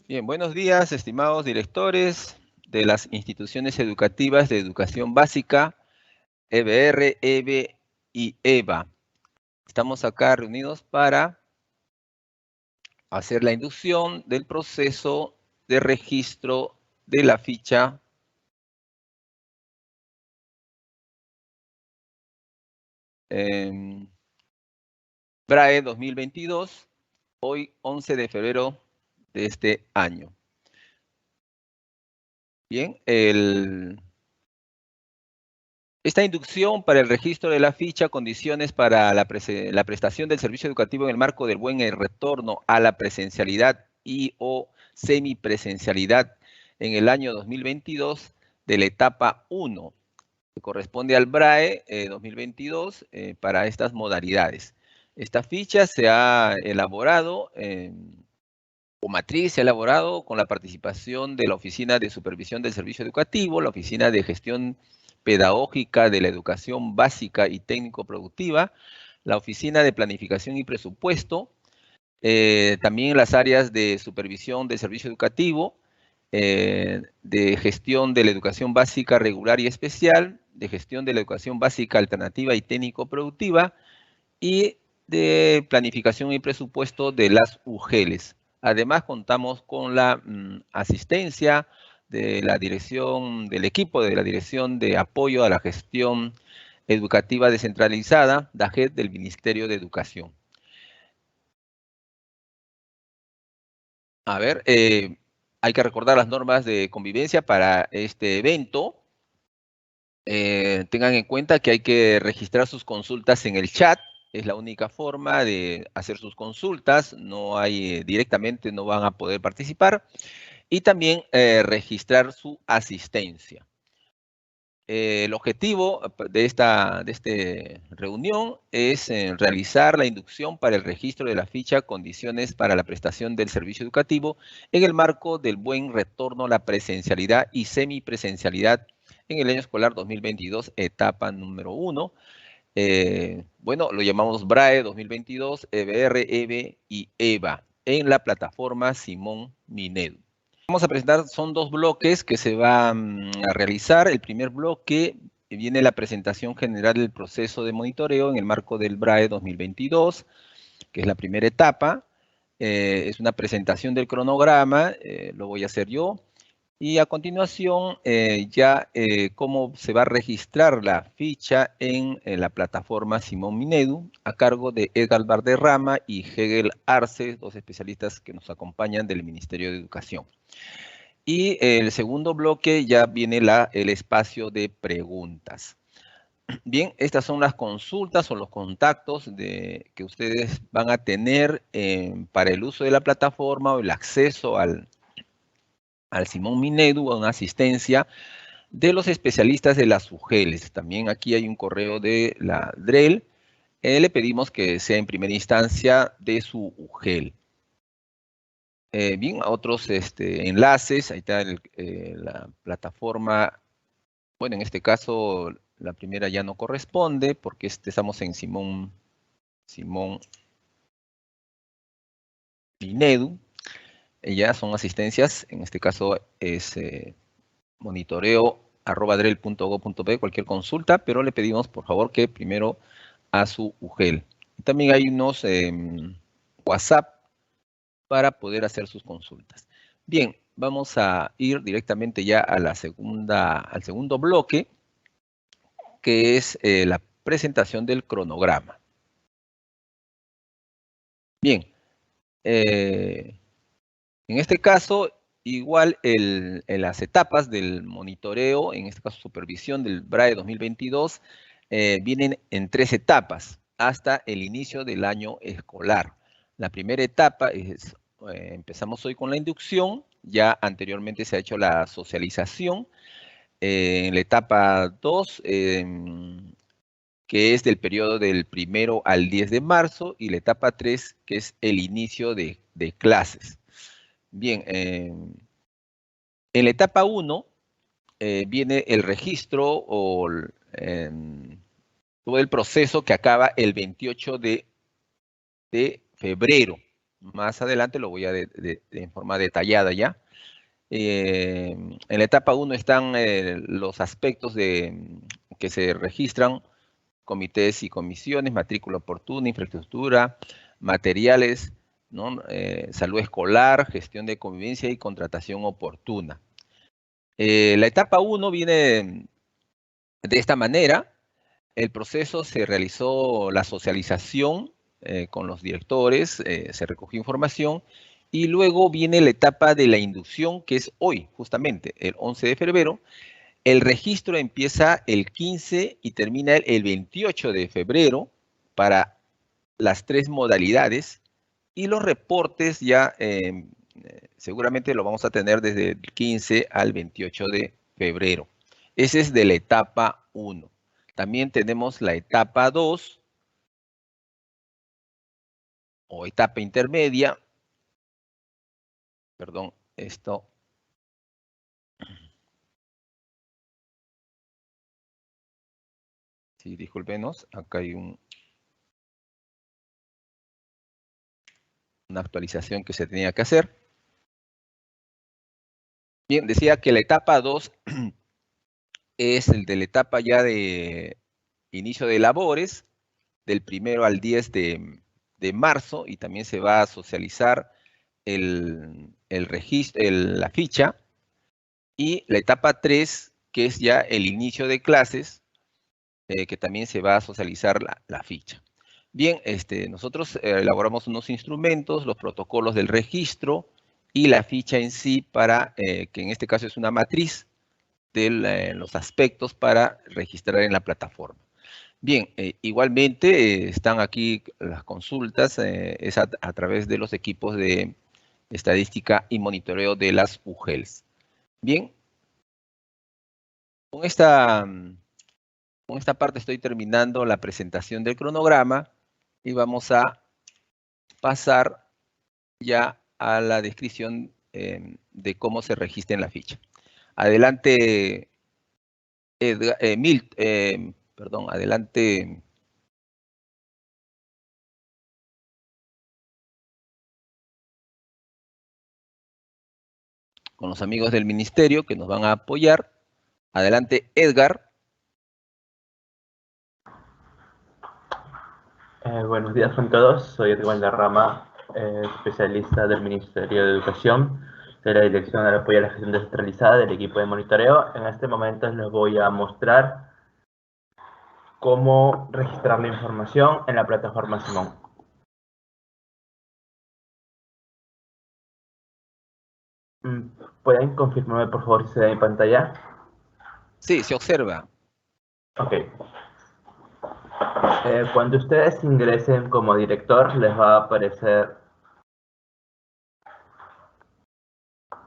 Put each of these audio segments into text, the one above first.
Bien, buenos días, estimados directores de las instituciones educativas de educación básica, EBR, EBE y EBA. Estamos acá reunidos para hacer la inducción del proceso de registro de la ficha BRAE 2022, hoy 11 de febrero de este año. Bien, esta inducción para el registro de la ficha, condiciones para la prestación del servicio educativo en el marco del buen retorno a la presencialidad y o semipresencialidad en el año 2022 de la etapa 1, que corresponde al BRAE 2022 para estas modalidades. Esta ficha se ha elaborado, o matriz se ha elaborado con la participación de la Oficina de Supervisión del Servicio Educativo, la Oficina de Gestión Pedagógica de la Educación Básica y Técnico-Productiva, la Oficina de Planificación y Presupuesto, también las áreas de supervisión del servicio educativo, de gestión de la educación básica regular y especial, de gestión de la educación básica alternativa y técnico-productiva, y de planificación y presupuesto de las UGELs. Además, contamos con la asistencia de la dirección, del equipo de la Dirección de Apoyo a la Gestión Educativa Descentralizada, DAGED, del Ministerio de Educación. A ver, hay que recordar las normas de convivencia para este evento. Tengan en cuenta que hay que registrar sus consultas en el chat. Es la única forma de hacer sus consultas. No hay directamente, no van a poder participar. Y también registrar su asistencia. El objetivo de esta reunión es realizar la inducción para el registro de la ficha Condiciones para la prestación del servicio educativo en el marco del buen retorno a la presencialidad y semipresencialidad en el año escolar 2022, etapa número 1. Bueno, lo llamamos BRAE 2022, EBR, EBE y EBA en la plataforma Simón Minedu. Vamos a presentar, son dos bloques que se van a realizar. El primer bloque viene la presentación general del proceso de monitoreo en el marco del BRAE 2022, que es la primera etapa. Es una presentación del cronograma, lo voy a hacer yo. Y a continuación, cómo se va a registrar la ficha en la plataforma Simón Minedu, a cargo de Edgar Valderrama y Hegel Arce, dos especialistas que nos acompañan del Ministerio de Educación. Y el segundo bloque ya viene el espacio de preguntas. Bien, estas son las consultas o los contactos que ustedes van a tener para el uso de la plataforma o el acceso al Simón Minedu, a una asistencia de los especialistas de las UGELs. También aquí hay un correo de la DREL. Le pedimos que sea en primera instancia de su UGEL. Bien, otros enlaces, ahí está la plataforma. Bueno, en este caso la primera ya no corresponde porque estamos en Simón Minedu. Ya son asistencias, en este caso es monitoreo@drel.go.p, cualquier consulta, pero le pedimos por favor que primero a su UGEL. También hay unos WhatsApp para poder hacer sus consultas. Bien, vamos a ir directamente ya a al segundo bloque, que es la presentación del cronograma. Bien, en este caso, igual en las etapas del monitoreo, en este caso supervisión del BRAE 2022, vienen en 3 etapas hasta el inicio del año escolar. La primera etapa es, empezamos hoy con la inducción, ya anteriormente se ha hecho la socialización. En la etapa 2, que es del periodo del 1 al 10 de marzo, y la etapa 3, que es el inicio de clases. Bien, en la etapa 1 viene el registro o todo el proceso que acaba el 28 de febrero. más adelante lo voy a en forma detallada ya. En la etapa 1 están los aspectos que se registran: comités y comisiones, matrícula oportuna, infraestructura, materiales, ¿no? Salud escolar, gestión de convivencia y contratación oportuna. La etapa 1 viene de esta manera. El proceso se realizó la socialización con los directores, se recogió información, y luego viene la etapa de la inducción, que es hoy, justamente, el 11 de febrero. El registro empieza el 15 y termina el 28 de febrero para las 3 modalidades, y los reportes ya seguramente lo vamos a tener desde el 15 al 28 de febrero. Ese es de la etapa 1. También tenemos la etapa 2 o etapa intermedia. Perdón, esto. Sí, discúlpenos, acá hay una actualización que se tenía que hacer. Bien, decía que la etapa 2 es el de la etapa ya de inicio de labores, del 1 al 10 de marzo, y también se va a socializar el registro, la ficha. Y la etapa 3, que es ya el inicio de clases, que también se va a socializar la ficha. Bien, nosotros elaboramos unos instrumentos, los protocolos del registro y la ficha en sí, para que en este caso es una matriz de los aspectos para registrar en la plataforma. Bien, igualmente están aquí las consultas, es a través de los equipos de estadística y monitoreo de las UGELs. Bien, con esta parte estoy terminando la presentación del cronograma y vamos a pasar ya a la descripción de cómo se registra en la ficha. Adelante, adelante. Con los amigos del ministerio que nos van a apoyar. Adelante, Edgar. Buenos días con todos, soy Edgar Valderrama, especialista del Ministerio de Educación, de la Dirección de Apoyo a la Gestión Descentralizada del equipo de monitoreo. En este momento les voy a mostrar cómo registrar la información en la plataforma Simón. ¿Pueden confirmarme por favor si se ve mi pantalla? Sí, se observa. Ok. Cuando ustedes ingresen como director, les va a aparecer...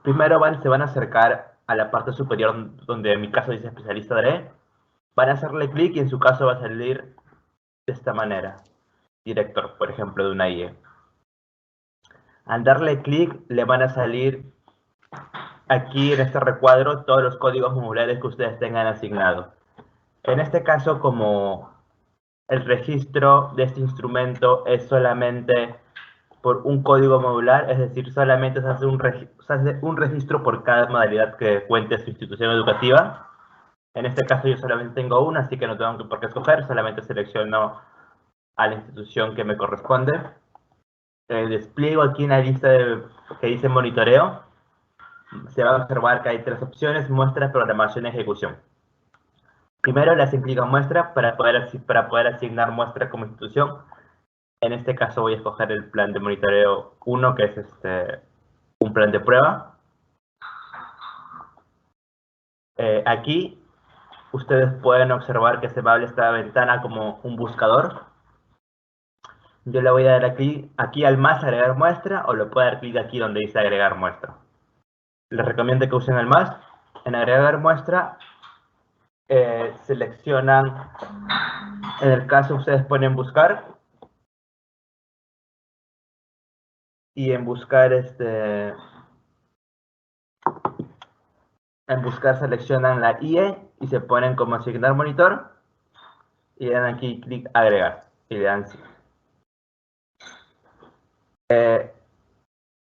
Primero se van a acercar a la parte superior donde en mi caso dice especialista DRE. Van a hacerle clic y en su caso va a salir de esta manera. Director, por ejemplo, de una IE. Al darle clic, le van a salir aquí en este recuadro todos los códigos modulares que ustedes tengan asignados. En este caso, como el registro de este instrumento es solamente por un código modular, es decir, solamente se hace un registro por cada modalidad que cuente su institución educativa. En este caso yo solamente tengo una, así que no tengo por qué escoger, solamente selecciono a la institución que me corresponde. Despliego aquí una lista que dice monitoreo. Se va a observar que hay 3 opciones: muestra, programación y ejecución. Primero le hacen clic a muestra para poder asignar muestra como institución. En este caso voy a escoger el plan de monitoreo 1, que es un plan de prueba. Aquí ustedes pueden observar que se va a abrir esta ventana como un buscador. Yo le voy a dar aquí al más agregar muestra, o le puedo dar clic aquí donde dice agregar muestra. Les recomiendo que usen el más. En agregar muestra seleccionan, en el caso ustedes ponen buscar, y en buscar seleccionan la IE y se ponen como asignar monitor y le dan aquí clic agregar y le dan sí.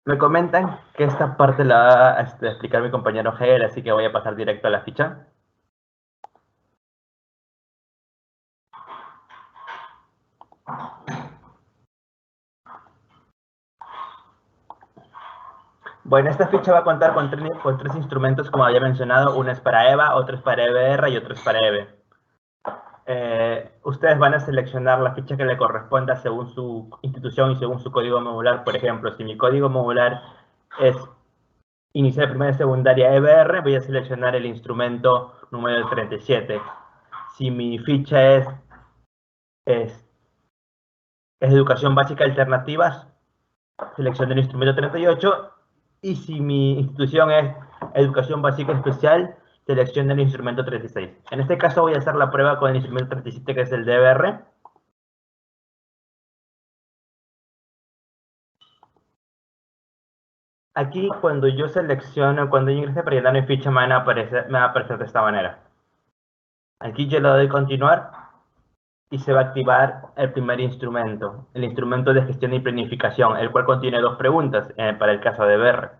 Me comentan que esta parte la va a explicar mi compañero Hegel, así que voy a pasar directo a la ficha. Bueno, esta ficha va a contar con tres instrumentos, como había mencionado. Uno es para EVA, otro es para EBR y otro es para EVE. Ustedes van a seleccionar la ficha que le corresponda según su institución y según su código modular. Por ejemplo, si mi código modular es inicial, primaria y secundaria EBR, voy a seleccionar el instrumento número 37. Si mi ficha es educación básica alternativas, selecciono el instrumento 38. Y si mi institución es educación básica especial, selecciono el instrumento 36. En este caso voy a hacer la prueba con el instrumento 37, que es el DBR. Aquí, cuando yo selecciono, cuando yo ingrese para llenar mi ficha, me va a aparecer de esta manera. Aquí yo le doy continuar y se va a activar el primer instrumento, el instrumento de gestión y planificación, el cual contiene dos preguntas para el caso de BR.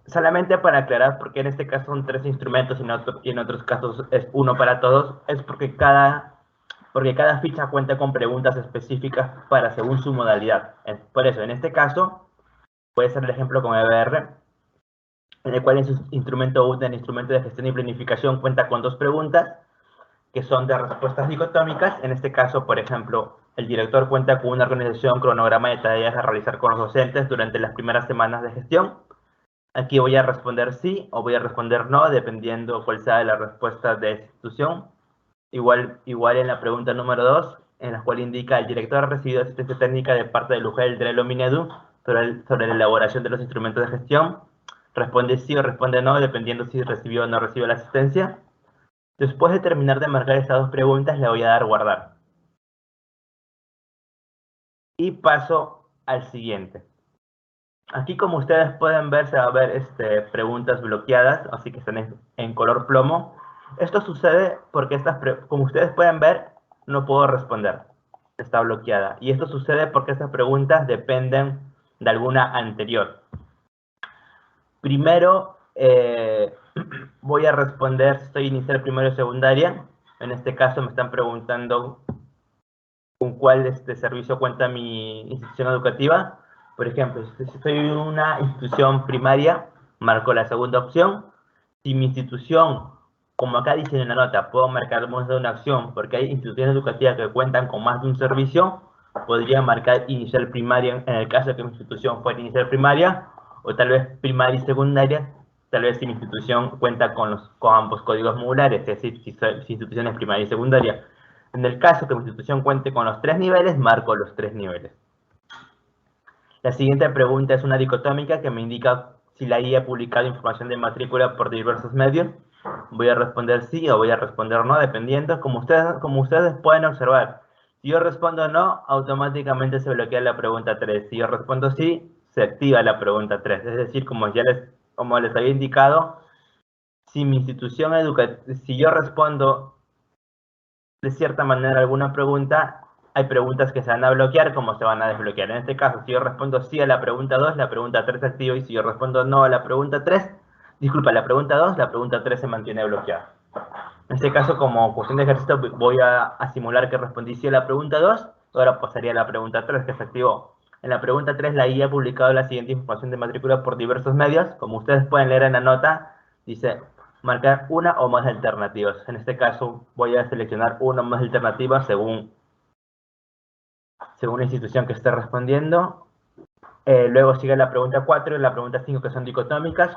Solamente para aclarar, porque en este caso son tres instrumentos y en otros casos es uno para todos, es porque cada ficha cuenta con preguntas específicas para según su modalidad. Por eso, en este caso, puede ser el ejemplo con EBR, en el cual en su instrumento 1, el instrumento de gestión y planificación, cuenta con dos preguntas que son de respuestas dicotómicas. En este caso, por ejemplo, el director cuenta con una organización, cronograma de tareas a realizar con los docentes durante las primeras semanas de gestión. Aquí voy a responder sí o voy a responder no, dependiendo cuál sea la respuesta de esta institución. Igual en la pregunta número 2, en la cual indica: el director ha recibido asistencia técnica de parte de UGEL Drelo Minedu sobre la elaboración de los instrumentos de gestión. Responde sí o responde no, dependiendo si recibió o no recibió la asistencia. Después de terminar de marcar estas dos preguntas, le voy a dar guardar. Y paso al siguiente. Aquí, como ustedes pueden ver, se va a ver preguntas bloqueadas, así que están en color plomo. Esto sucede porque como ustedes pueden ver, no puedo responder. Está bloqueada. Y esto sucede porque estas preguntas dependen de alguna anterior. Primero, voy a responder si estoy inicial, primero y secundaria. En este caso me están preguntando con cuál servicio cuenta mi institución educativa. Por ejemplo, si estoy en una institución primaria, marco la segunda opción. Si mi institución, como acá dice en la nota, puedo marcar más de una opción, porque hay instituciones educativas que cuentan con más de un servicio, podría marcar inicial primaria en el caso de que mi institución fuera inicial primaria, o tal vez primaria y secundaria, tal vez si mi institución cuenta con ambos códigos modulares, es decir, si institución es primaria y secundaria. En el caso que mi institución cuente con los tres niveles, marco los tres niveles. La siguiente pregunta es una dicotómica que me indica si la IA ha publicado información de matrícula por diversos medios. Voy a responder sí o voy a responder no, dependiendo. Como ustedes pueden observar, si yo respondo no, automáticamente se bloquea la pregunta 3. Si yo respondo sí, se activa la pregunta 3. Es decir, como les había indicado, si mi institución educativa, si yo respondo de cierta manera alguna pregunta, hay preguntas que se van a bloquear como se van a desbloquear. En este caso, si yo respondo sí a la pregunta 2, la pregunta 3 se activa, y si yo respondo no a la pregunta 3, la pregunta 2, la pregunta 3 se mantiene bloqueada. En este caso, como cuestión de ejercicio, voy a simular que respondí sí a la pregunta 2, ahora pasaría a la pregunta 3, que se activó. En la pregunta 3, la IA ha publicado la siguiente información de matrícula por diversos medios. Como ustedes pueden leer en la nota, dice marcar una o más alternativas. En este caso, voy a seleccionar una o más alternativas según la institución que esté respondiendo. Luego sigue la pregunta 4 y la pregunta 5, que son dicotómicas.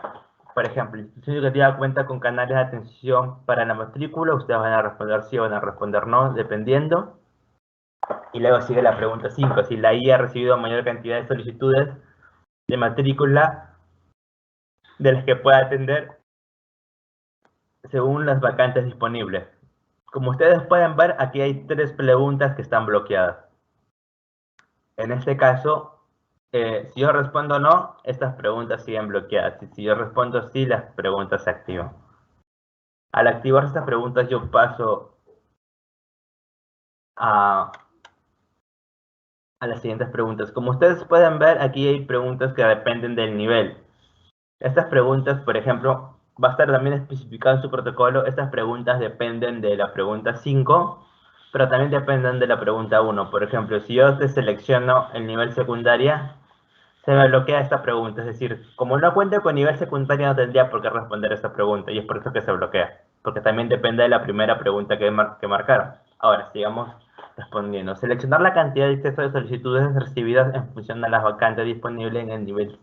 Por ejemplo, la institución educativa cuenta con canales de atención para la matrícula. Ustedes van a responder sí o van a responder no, dependiendo. Y luego sigue la pregunta 5, si la IA ha recibido mayor cantidad de solicitudes de matrícula de las que pueda atender según las vacantes disponibles. Como ustedes pueden ver, aquí hay tres preguntas que están bloqueadas. En este caso, si yo respondo no, estas preguntas siguen bloqueadas. Y si yo respondo sí, las preguntas se activan. Al activar estas preguntas, yo paso a a las siguientes preguntas. Como ustedes pueden ver, aquí hay preguntas que dependen del nivel. Estas preguntas, por ejemplo, va a estar también especificado en su protocolo, estas preguntas dependen de la pregunta 5, pero también dependen de la pregunta 1. Por ejemplo, si yo te selecciono el nivel secundaria, se me bloquea esta pregunta. Es decir, como no cuento con nivel secundario, no tendría por qué responder esta pregunta, y es por eso que se bloquea, porque también depende de la primera pregunta que marcaron. Ahora, sigamos respondiendo. Seleccionar la cantidad de exceso de solicitudes recibidas en función de las vacantes disponibles en el nivel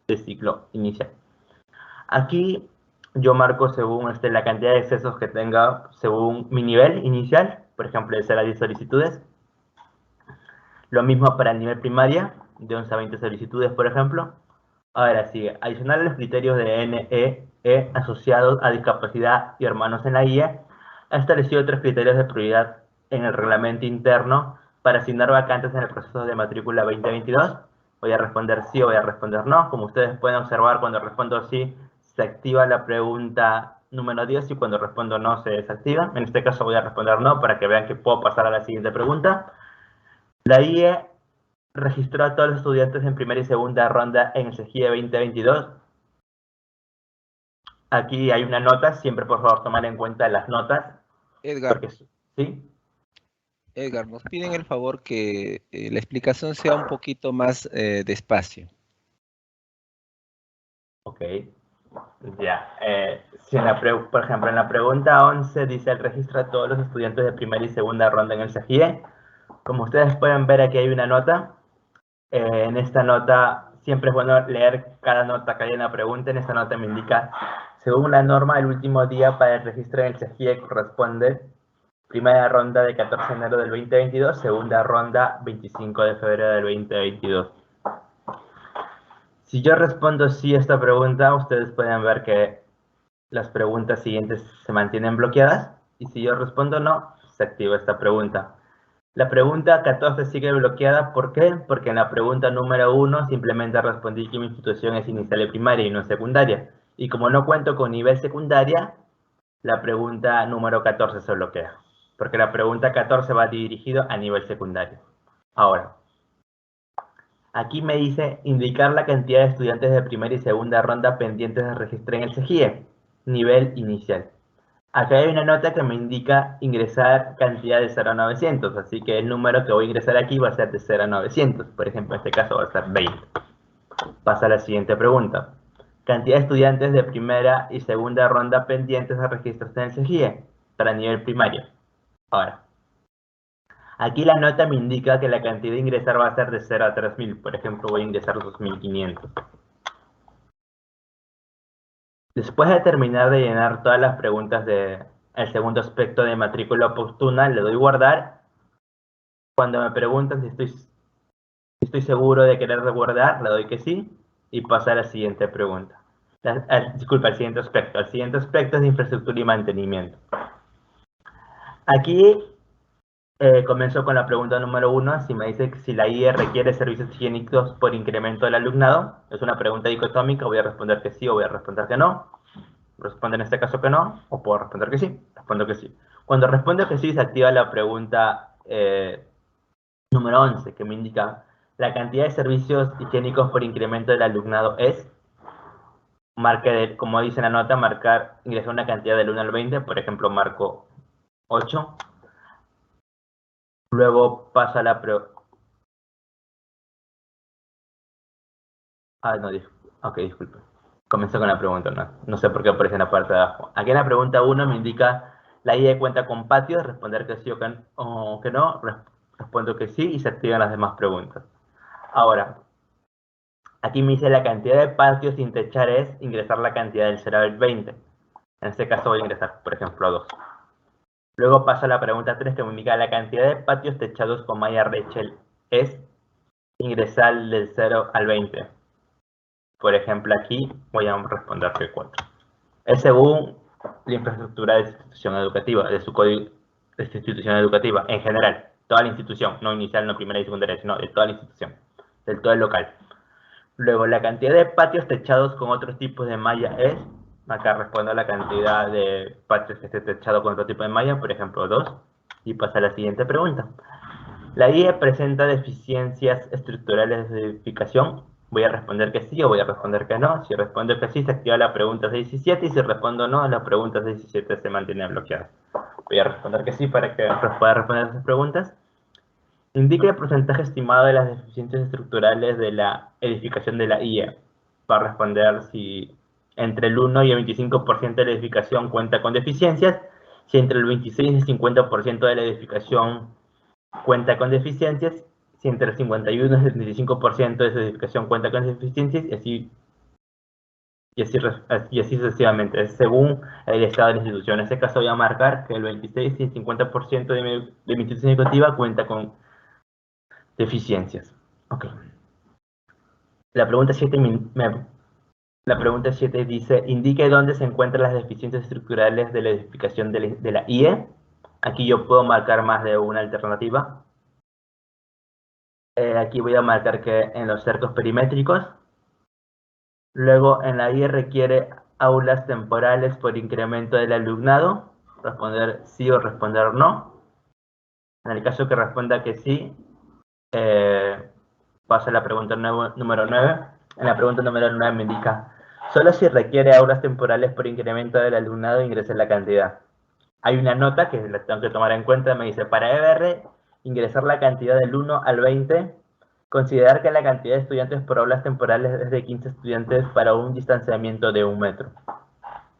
de ciclo inicial. Aquí yo marco según la cantidad de excesos que tenga según mi nivel inicial, por ejemplo, de 0 a 10 solicitudes. Lo mismo para el nivel primaria, de 11 a 20 solicitudes, por ejemplo. Ahora sigue, adicional a los criterios de NEE asociados a discapacidad y hermanos en la guía, ha establecido otros criterios de prioridad en el reglamento interno para asignar vacantes en el proceso de matrícula 2022. Voy a responder sí o voy a responder no. Como ustedes pueden observar, cuando respondo sí, se activa la pregunta número 10 y cuando respondo no, se desactiva. En este caso voy a responder no para que vean que puedo pasar a la siguiente pregunta. La IE registró a todos los estudiantes en primera y segunda ronda en el CEGIE 2022. Aquí hay una nota, siempre por favor tomar en cuenta las notas. Edgar, Porque, ¿sí? Edgar, nos piden el favor que la explicación sea un poquito más despacio. Ok, ya. Si por ejemplo, en la pregunta 11 dice el registro a todos los estudiantes de primera y segunda ronda en el CEGIE. Como ustedes pueden ver, aquí hay una nota. En esta nota, siempre es bueno leer cada nota que hay en la pregunta. En esta nota me indica, según la norma, el último día para el registro en el CEGIE corresponde primera ronda de 14 de enero del 2022, segunda ronda 25 de febrero del 2022. Si yo respondo sí a esta pregunta, ustedes pueden ver que las preguntas siguientes se mantienen bloqueadas. Y si yo respondo no, se activa esta pregunta. La pregunta 14 sigue bloqueada, ¿por qué? Porque en la pregunta número 1 simplemente respondí que mi institución es inicial y primaria y no secundaria. Y como no cuento con nivel secundaria, la pregunta número 14 se bloquea. Porque la pregunta 14 va dirigida a nivel secundario. Ahora, aquí me dice indicar la cantidad de estudiantes de primera y segunda ronda pendientes de registro en el CEGIE, nivel inicial. Acá hay una nota que me indica ingresar cantidad de 0 a 900, así que el número que voy a ingresar aquí va a ser de 0 a 900. Por ejemplo, en este caso va a ser 20. Pasa a la siguiente pregunta. Cantidad de estudiantes de primera y segunda ronda pendientes de registrarse en el CEGIE para nivel primario. Ahora, aquí la nota me indica que la cantidad de ingresar va a ser de 0 a 3000. Por ejemplo, voy a ingresar 2500. Después de terminar de llenar todas las preguntas del segundo aspecto de matrícula oportuna, le doy guardar. Cuando me preguntan si estoy seguro de querer guardar, le doy que sí y pasa a la siguiente pregunta. Disculpa, al siguiente aspecto. El siguiente aspecto es de infraestructura y mantenimiento. Aquí comenzó con la pregunta número 1, si me dice que si la IE requiere servicios higiénicos por incremento del alumnado. Es una pregunta dicotómica, voy a responder que sí o voy a responder que no. Responde en este caso que no, o puedo responder que sí. Respondo que sí. Cuando respondo que sí, se activa la pregunta número 11, que me indica la cantidad de servicios higiénicos por incremento del alumnado es, como dice la nota, marcar, ingresar una cantidad del 1 al 20, por ejemplo, marco 8. Luego paso a la no, ok, disculpe. Comenzó con la pregunta, no sé por qué aparece en la parte de abajo. Aquí en la pregunta 1 me indica la IE cuenta con patios, responder que sí o que no, respondo que sí y se activan las demás preguntas. Ahora, aquí me dice la cantidad de patios sin techar es ingresar la cantidad del 0 al 20. En este caso voy a ingresar, por ejemplo, 2. Luego paso a la pregunta 3 que me indica la cantidad de patios techados con malla Rachel es ingresar del 0 al 20. Por ejemplo, aquí voy a responder que 4. Es según la infraestructura de su institución educativa, de su código de su institución educativa, en general, toda la institución, no inicial, no primera y secundaria, sino de toda la institución, del todo el local. Luego, la cantidad de patios techados con otros tipos de malla es, acá respondo a la cantidad de patios que esté techado con otro tipo de malla, por ejemplo 2, y pasa a la siguiente pregunta. La IE presenta deficiencias estructurales de edificación. Voy a responder que sí o voy a responder que no. Si respondo que sí, se activa la pregunta 6 y 7. Y si respondo no, la pregunta 6 y 7 se mantiene bloqueada. Voy a responder que sí para que pueda responder esas preguntas. Indica el porcentaje estimado de las deficiencias estructurales de la edificación de la IE. Va a responder si entre el 1 y el 25% de la edificación cuenta con deficiencias, si entre el 26 y el 50% de la edificación cuenta con deficiencias, si entre el 51 y el 75% de esa edificación cuenta con deficiencias, y así sucesivamente, según el estado de la institución. En este caso voy a marcar que el 26 y el 50% de mi institución educativa cuenta con deficiencias. Ok. La pregunta 7 la pregunta 7 dice, indique dónde se encuentran las deficiencias estructurales de la edificación de la IE. Aquí yo puedo marcar más de una alternativa. Aquí voy a marcar que en los cercos perimétricos. Luego, en la IE requiere aulas temporales por incremento del alumnado. Responder sí o responder no. En el caso que responda que sí, pasa a la pregunta número 9. En la pregunta número 9 me indica, solo si requiere aulas temporales por incremento del alumnado ingrese la cantidad. Hay una nota que la tengo que tomar en cuenta, me dice, para EBR, ingresar la cantidad del 1 al 20, considerar que la cantidad de estudiantes por aulas temporales es de 15 estudiantes para un distanciamiento de 1 metro.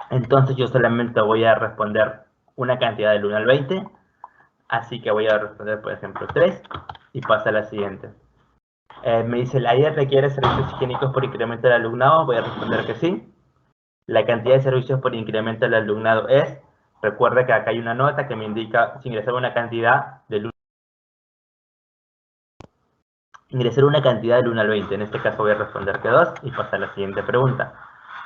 Entonces yo solamente voy a responder una cantidad del 1 al 20, así que voy a responder, por ejemplo, 3, y pasa a la siguiente. Me dice, ¿la IE requiere servicios higiénicos por incremento del alumnado? Voy a responder que sí. La cantidad de servicios por incremento del alumnado es, recuerda que acá hay una nota que me indica si ingresar una cantidad del 1 al 20. En este caso voy a responder que 2 y pasar a la siguiente pregunta.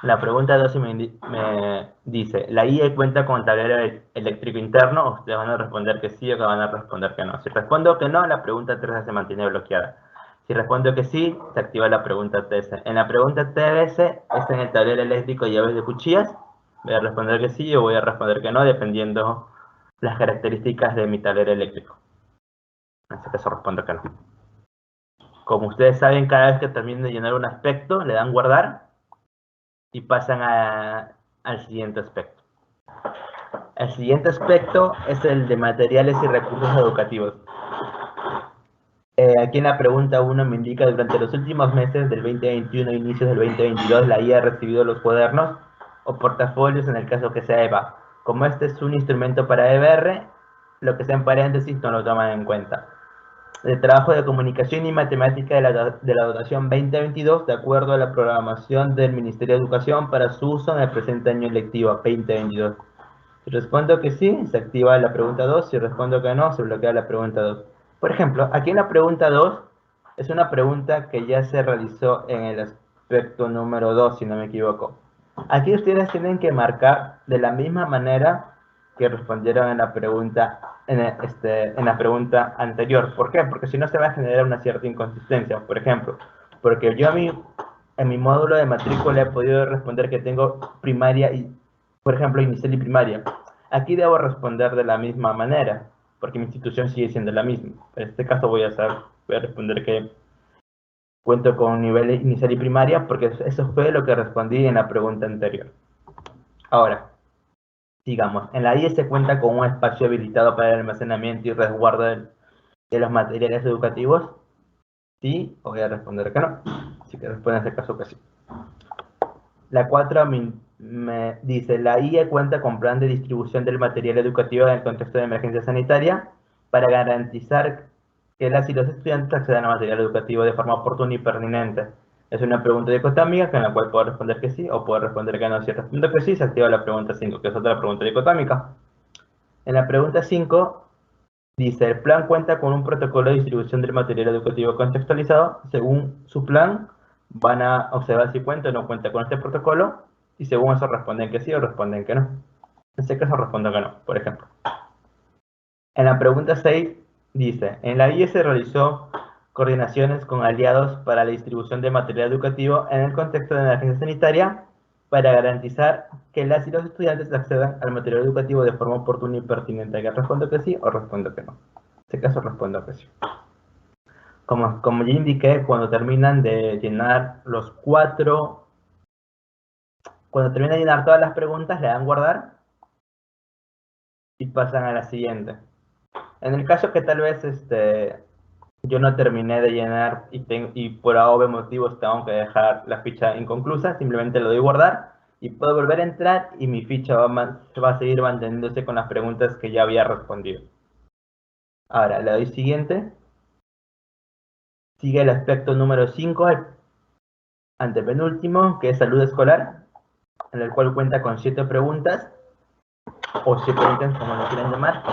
La pregunta 2 me dice, ¿la IE cuenta con tablero eléctrico interno? Ustedes van a responder que sí o que van a responder que no. Si respondo que no, la pregunta 3 se mantiene bloqueada. Si respondo que sí, se activa la pregunta TS. En la pregunta TS es en el tablero eléctrico llaves de cuchillas. Voy a responder que sí o voy a responder que no, dependiendo las características de mi tablero eléctrico. En este caso respondo que no. Como ustedes saben, cada vez que terminen de llenar un aspecto, le dan guardar y pasan al siguiente aspecto. El siguiente aspecto es el de materiales y recursos educativos. Aquí en la pregunta 1 me indica, durante los últimos meses del 2021 e inicios del 2022, la IA ha recibido los cuadernos o portafolios en el caso que sea EVA. Como este es un instrumento para EBR, lo que sea en paréntesis no lo toman en cuenta. El trabajo de comunicación y matemática de la dotación 2022, de acuerdo a la programación del Ministerio de Educación para su uso en el presente año lectivo 2022. Si respondo que sí, se activa la pregunta 2. Si respondo que no, se bloquea la pregunta 2. Por ejemplo, aquí en la pregunta 2 es una pregunta que ya se realizó en el aspecto número 2, si no me equivoco. Aquí ustedes tienen que marcar de la misma manera que respondieron en la pregunta, en la pregunta anterior. ¿Por qué? Porque si no se va a generar una cierta inconsistencia. Por ejemplo, porque yo en mi módulo de matrícula he podido responder que tengo primaria y, por ejemplo, inicial y primaria. Aquí debo responder de la misma manera, porque mi institución sigue siendo la misma. En este caso voy a responder que cuento con nivel inicial y primaria, porque eso fue lo que respondí en la pregunta anterior. Ahora, sigamos. En la IE se cuenta con un espacio habilitado para el almacenamiento y resguardo de los materiales educativos. Sí, o voy a responder que no. Así que responde en este caso que sí. La 4 me dice, la IE cuenta con plan de distribución del material educativo en el contexto de emergencia sanitaria para garantizar que las y los estudiantes accedan a material educativo de forma oportuna y pertinente. Es una pregunta dicotómica en la cual puedo responder que sí o puedo responder que no. Si respondo que sí, se activa la pregunta 5, que es otra pregunta dicotómica. En la pregunta 5 dice, el plan cuenta con un protocolo de distribución del material educativo contextualizado. Según su plan, van a observar si cuenta o no cuenta con este protocolo, y según eso responden que sí o responden que no. En este caso respondo que no, por ejemplo. En la pregunta 6 dice, en la IE se realizó coordinaciones con aliados para la distribución de material educativo en el contexto de emergencia sanitaria para garantizar que las y los estudiantes accedan al material educativo de forma oportuna y pertinente. ¿Que respondo que sí o respondo que no? este caso respondo que sí. Como ya indiqué, cuando terminan de llenar cuando terminan de llenar todas las preguntas, le dan guardar y pasan a la siguiente. En el caso que tal vez yo no terminé de llenar y por obvios motivos tengo que dejar la ficha inconclusa, simplemente lo doy guardar y puedo volver a entrar y mi ficha va a seguir manteniéndose con las preguntas que ya había respondido. Ahora, le doy siguiente. Sigue el aspecto número 5, el antepenúltimo, que es salud escolar, en el cual cuenta con 7 preguntas, o 7 ítems, como lo quieran llamar,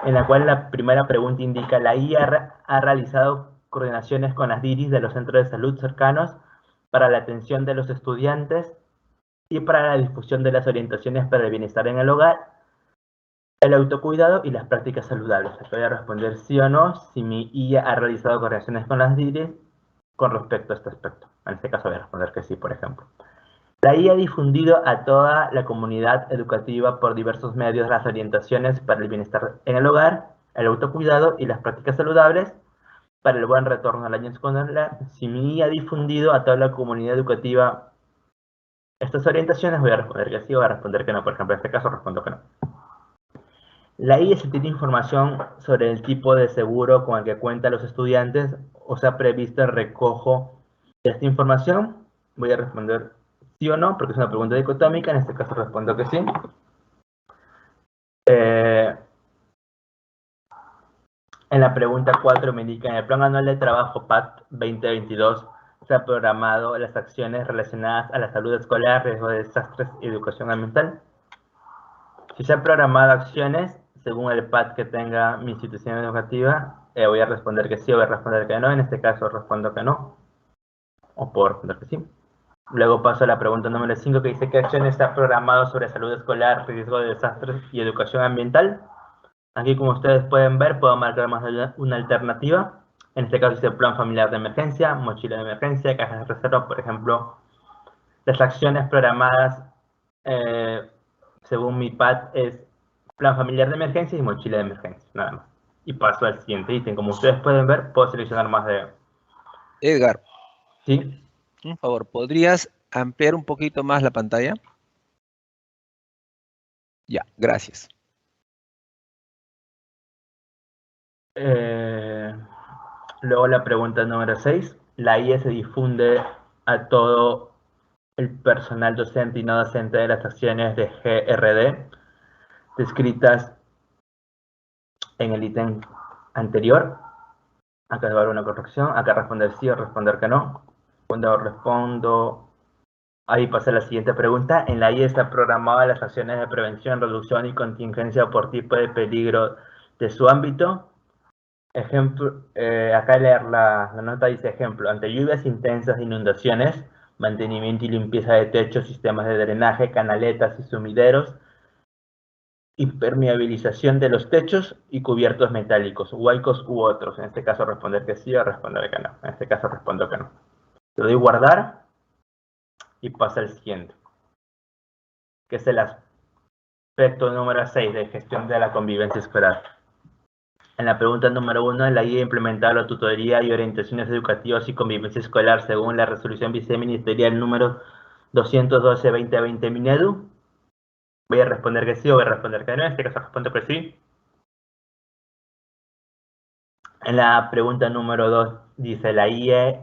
en la cual la primera pregunta indica: la IA ha realizado coordinaciones con las DIRIs de los centros de salud cercanos para la atención de los estudiantes y para la difusión de las orientaciones para el bienestar en el hogar, el autocuidado y las prácticas saludables. Aquí voy a responder sí o no si mi IA ha realizado coordinaciones con las DIRIs con respecto a este aspecto. En este caso voy a responder que sí, por ejemplo. La IA ha difundido a toda la comunidad educativa por diversos medios las orientaciones para el bienestar en el hogar, el autocuidado y las prácticas saludables para el buen retorno al año escolar. Si mi IA ha difundido a toda la comunidad educativa estas orientaciones, voy a responder que sí o voy a responder que no. Por ejemplo, en este caso respondo que no. La IA se tiene información sobre el tipo de seguro con el que cuentan los estudiantes o se ha previsto el recojo de esta información. Voy a responder sí o no, porque es una pregunta dicotómica. En este caso respondo que sí. En la pregunta 4 me indica: en el Plan Anual de Trabajo PAT 2022 se han programado las acciones relacionadas a la salud escolar, riesgo de desastres y educación ambiental. Si se han programado acciones según el PAT que tenga mi institución educativa, voy a responder que sí o voy a responder que no. En este caso respondo que no, o puedo responder que sí. Luego paso a la pregunta número 5, que dice: ¿qué acciones está programado sobre salud escolar, riesgo de desastres y educación ambiental? Aquí, como ustedes pueden ver, puedo marcar más de una alternativa. En este caso dice plan familiar de emergencia, mochila de emergencia, cajas de reserva. Por ejemplo, las acciones programadas según mi PAT es plan familiar de emergencia y mochila de emergencia, nada más. Y paso al siguiente ítem. Como ustedes pueden ver, puedo seleccionar más de... Edgar, ¿Sí? por favor, ¿podrías ampliar un poquito más la pantalla? Ya, gracias. Luego la pregunta número 6. La IA se difunde a todo el personal docente y no docente de las acciones de GRD descritas en el ítem anterior. Acá va a haber una corrección. Acá responder sí o responder que no. Cuando respondo, ahí pasa la siguiente pregunta. En la IA está programada las acciones de prevención, reducción y contingencia por tipo de peligro de su ámbito. Ejemplo, acá leer la nota dice: ejemplo, ante lluvias intensas, inundaciones, mantenimiento y limpieza de techos, sistemas de drenaje, canaletas y sumideros, impermeabilización de los techos y cubiertos metálicos, huaicos u otros. En este caso responder que sí o responder que no. En este caso respondo que no. Le doy guardar y pasa al siguiente, que es el aspecto número 6 de gestión de la convivencia escolar. En la pregunta número 1, la guía ha implementado la tutoría y orientaciones educativas y convivencia escolar según la resolución viceministerial número 212-2020 Minedu. Voy a responder que sí o voy a responder que no. En este caso respondo que sí. En la pregunta número 2 dice: la IE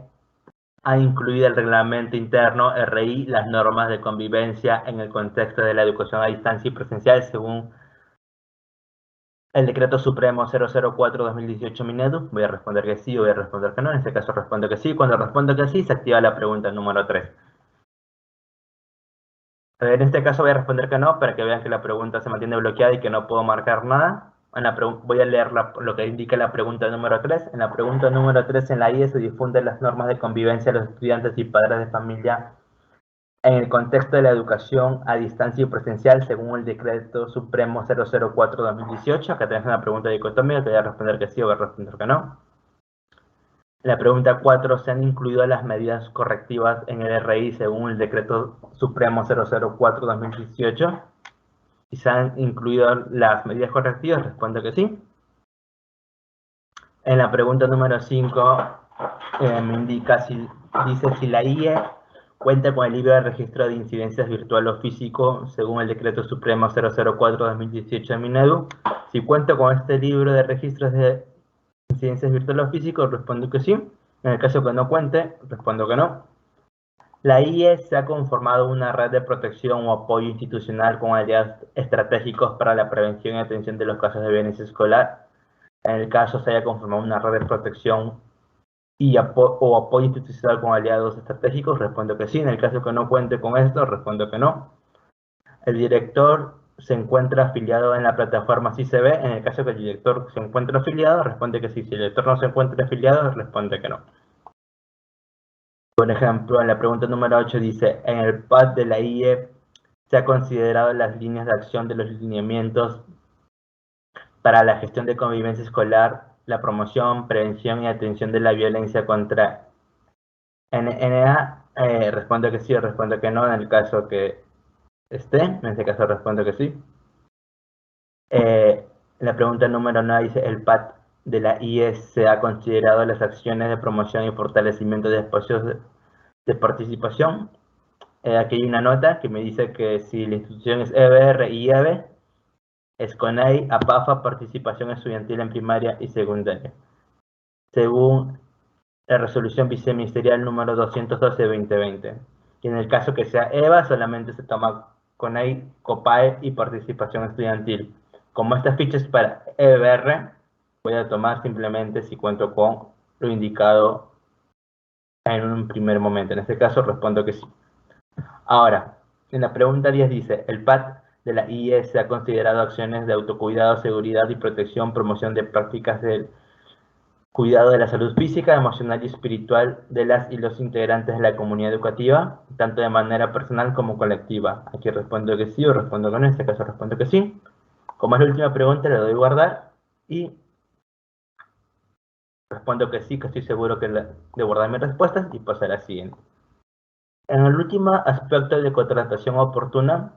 ha incluido el reglamento interno RI, las normas de convivencia en el contexto de la educación a distancia y presencial según el decreto supremo 004-2018 Minedu. Voy a responder que sí o voy a responder que no. En este caso respondo que sí. Cuando respondo que sí, se activa la pregunta número 3. En este caso voy a responder que no, para que vean que la pregunta se mantiene bloqueada y que no puedo marcar nada. Voy a leer lo que indica la pregunta número 3. En la pregunta número 3, en la IE se difunden las normas de convivencia de los estudiantes y padres de familia en el contexto de la educación a distancia y presencial según el decreto supremo 004-2018. Acá tenés una pregunta dicotómica, te voy a responder que sí o voy a responder que no. En la pregunta 4, ¿se han incluido las medidas correctivas en el RI según el decreto supremo 004-2018? Si se han incluido las medidas correctivas, respondo que sí. En la pregunta número 5 me indica dice si la IE cuenta con el libro de registro de incidencias virtual o físico según el decreto supremo 004/2018 de Minedu. Si cuenta con este libro de registros de incidencias virtuales o físico, respondo que sí. En el caso que no cuente, respondo que no. La IE se ha conformado una red de protección o apoyo institucional con aliados estratégicos para la prevención y atención de los casos de violencia escolar. En el caso se haya conformado una red de protección o apoyo institucional con aliados estratégicos, respondo que sí. En el caso que no cuente con esto, respondo que no. El director se encuentra afiliado en la plataforma CICB. En el caso que el director se encuentre afiliado, responde que sí. Si el director no se encuentra afiliado, responde que no. Por ejemplo, en la pregunta número 8 dice, en el PAD de la IE se ha considerado las líneas de acción de los lineamientos para la gestión de convivencia escolar, la promoción, prevención y atención de la violencia contra NA. Respondo que sí o respondo que no en el caso que esté. En este caso respondo que sí. La pregunta número 9 dice, el PAD de la IE se ha considerado las acciones de promoción y fortalecimiento de espacios de participación. Aquí hay una nota que me dice que si la institución es EBR y IEB, es CONAI, APAFA, participación estudiantil en primaria y secundaria, según la resolución viceministerial número 212 de 2020. Y en el caso que sea EVA, solamente se toma CONAI, COPAE y participación estudiantil. Como esta ficha es para EBR, voy a tomar simplemente si cuento con lo indicado en un primer momento. En este caso respondo que sí. Ahora, en la pregunta 10 dice, el PAD de la IE se ha considerado acciones de autocuidado, seguridad y protección, promoción de prácticas del cuidado de la salud física, emocional y espiritual de las y los integrantes de la comunidad educativa, tanto de manera personal como colectiva. Aquí respondo que sí o respondo que no, en este caso respondo que sí. Como es la última pregunta, le doy guardar y respondo que sí, que estoy seguro de guardar mis respuestas y paso a la siguiente. En el último aspecto de contratación oportuna,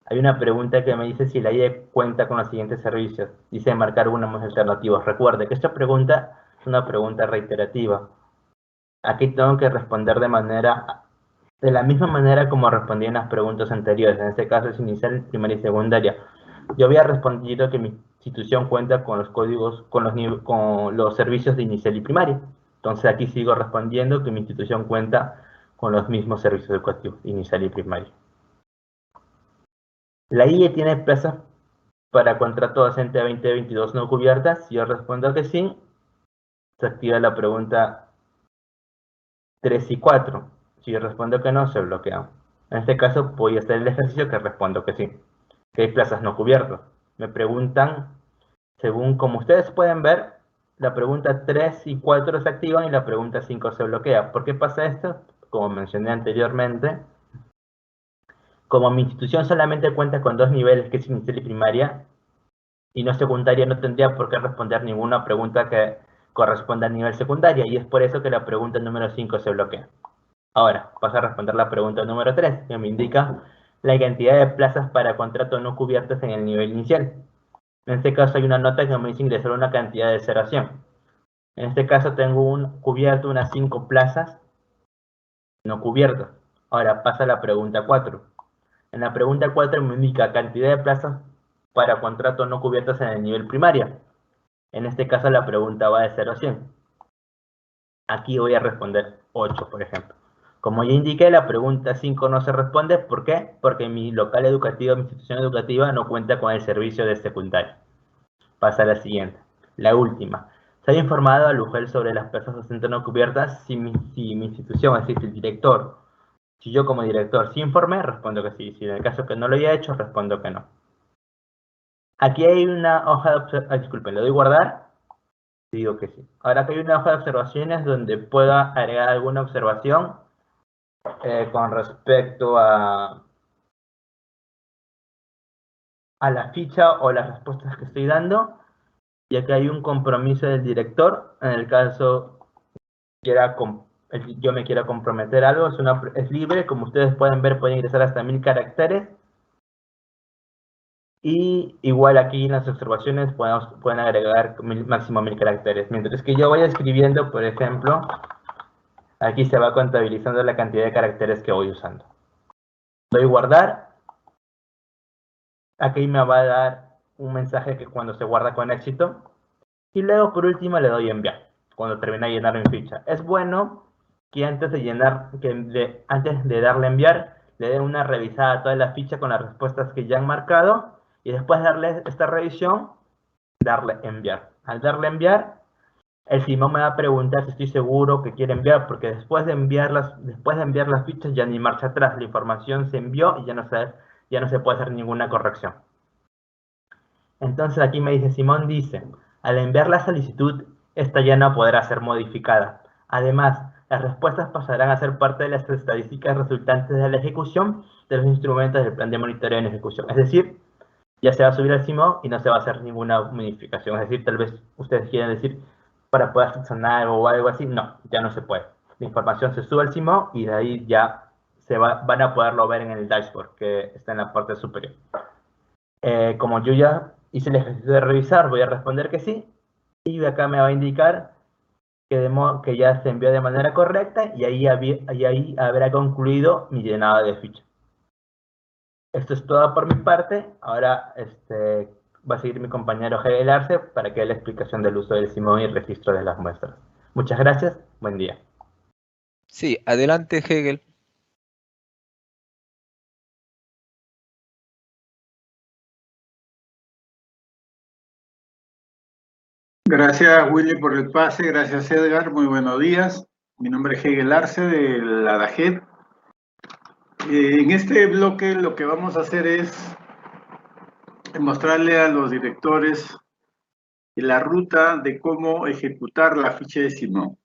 hay una pregunta que me dice si la IE cuenta con los siguientes servicios. Dice marcar uno más alternativos. Recuerde que esta pregunta es una pregunta reiterativa. Aquí tengo que responder de la misma manera como respondí en las preguntas anteriores. En este caso es inicial, primaria y secundaria. Yo había respondido que mi institución cuenta con los códigos, con los servicios de inicial y primaria. Entonces aquí sigo respondiendo que mi institución cuenta con los mismos servicios educativos, inicial y primaria. La IE tiene plazas para contrato docente 2022 no cubiertas. Si yo respondo que sí, se activa la pregunta 3 y 4. Si yo respondo que no, se bloquea. En este caso voy a hacer el ejercicio que respondo que sí, que hay plazas no cubiertas. Me preguntan, según como ustedes pueden ver, la pregunta 3 y 4 se activan y la pregunta 5 se bloquea. ¿Por qué pasa esto? Como mencioné anteriormente, como mi institución solamente cuenta con 2 niveles, que es inicial y primaria, y no secundaria, no tendría por qué responder ninguna pregunta que corresponda al nivel secundaria, y es por eso que la pregunta número 5 se bloquea. Ahora, paso a responder la pregunta número 3, que me indica la cantidad de plazas para contrato no cubiertas en el nivel inicial. En este caso hay una nota que me dice ingresar una cantidad de 0 a 100. En este caso tengo cubierto unas 5 plazas no cubiertas. Ahora pasa a la pregunta 4. En la pregunta 4 me indica cantidad de plazas para contrato no cubiertas en el nivel primaria. En este caso la pregunta va de 0 a 100. Aquí voy a responder 8, por ejemplo. Como ya indiqué, la pregunta 5 no se responde. ¿Por qué? Porque mi local educativo, mi institución educativa, no cuenta con el servicio de secundaria. Pasa a la siguiente. La última. Se ha informado al UGEL sobre las plazas docentes no cubiertas si mi institución, es decir, el director, si yo como director sí informé, respondo que sí. Si en el caso que no lo haya hecho, respondo que no. Aquí hay una hoja de observación. Disculpen, ¿le doy guardar? Digo que sí. Ahora que hay una hoja de observaciones donde pueda agregar alguna observación con respecto a la ficha o las respuestas que estoy dando, ya que hay un compromiso del director, en el caso yo me quiera comprometer a algo, es libre, como ustedes pueden ver, pueden ingresar hasta 1000 caracteres, Y igual aquí en las observaciones pueden agregar máximo 1000 caracteres. Mientras que yo vaya escribiendo, por ejemplo, aquí se va contabilizando la cantidad de caracteres que voy usando. Doy guardar. Aquí me va a dar un mensaje que cuando se guarda con éxito. Y luego por último le doy enviar, cuando termine de llenar mi ficha. Es bueno que antes de darle enviar, le den una revisada a toda la ficha con las respuestas que ya han marcado y después darle esta revisión, darle enviar. Al darle enviar, el Simón me va a preguntar si estoy seguro que quiere enviar, porque después de enviar las fichas ya ni marcha atrás, la información se envió y ya no se puede hacer ninguna corrección. Entonces aquí me dice, Simón dice, al enviar la solicitud, esta ya no podrá ser modificada. Además, las respuestas pasarán a ser parte de las estadísticas resultantes de la ejecución de los instrumentos del plan de monitoreo en ejecución. Es decir, ya se va a subir al Simón y no se va a hacer ninguna modificación. Es decir, tal vez ustedes quieren decir para poder subsanar o algo así. No, ya no se puede. La información se sube al Simón y de ahí ya van a poderlo ver en el dashboard que está en la parte superior. Como yo ya hice el ejercicio de revisar, voy a responder que sí. Y de acá me va a indicar que ya se envió de manera correcta y ahí habrá concluido mi llenado de ficha. Esto es todo por mi parte. Ahora va a seguir mi compañero Hegel Arce para que dé la explicación del uso del Simón y registro de las muestras. Muchas gracias. Buen día. Sí, adelante, Hegel. Gracias, Willy, por el pase. Gracias, Edgar. Muy buenos días. Mi nombre es Hegel Arce de la DAGED. En este bloque lo que vamos a hacer es mostrarle a los directores la ruta de cómo ejecutar la ficha de Simón.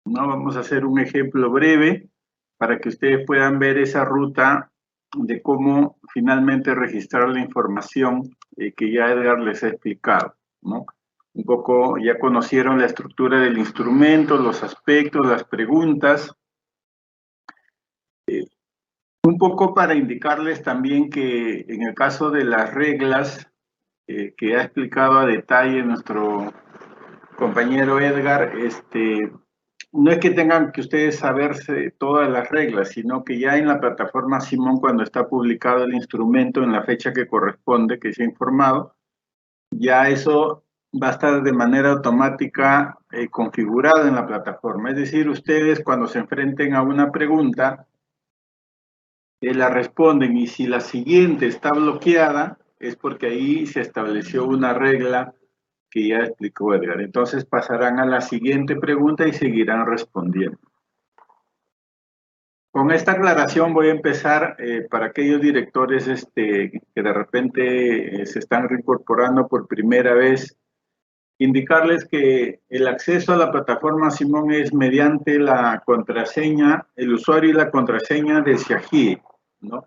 ¿No? Vamos a hacer un ejemplo breve para que ustedes puedan ver esa ruta de cómo finalmente registrar la información que ya Edgar les ha explicado, ¿no? Un poco ya conocieron la estructura del instrumento, los aspectos, las preguntas. Un poco para indicarles también que en el caso de las reglas que ha explicado a detalle nuestro compañero Edgar, no es que tengan que ustedes saberse todas las reglas, sino que ya en la plataforma Simón, cuando está publicado el instrumento en la fecha que corresponde, que se ha informado, ya eso va a estar de manera automática configurado en la plataforma. Es decir, ustedes cuando se enfrenten a una pregunta, la responden y si la siguiente está bloqueada, es porque ahí se estableció una regla que ya explicó Edgar. Entonces pasarán a la siguiente pregunta y seguirán respondiendo. Con esta aclaración voy a empezar para aquellos directores que de repente se están reincorporando por primera vez, indicarles que el acceso a la plataforma Simón es mediante la contraseña, el usuario y la contraseña de Siagie, ¿no?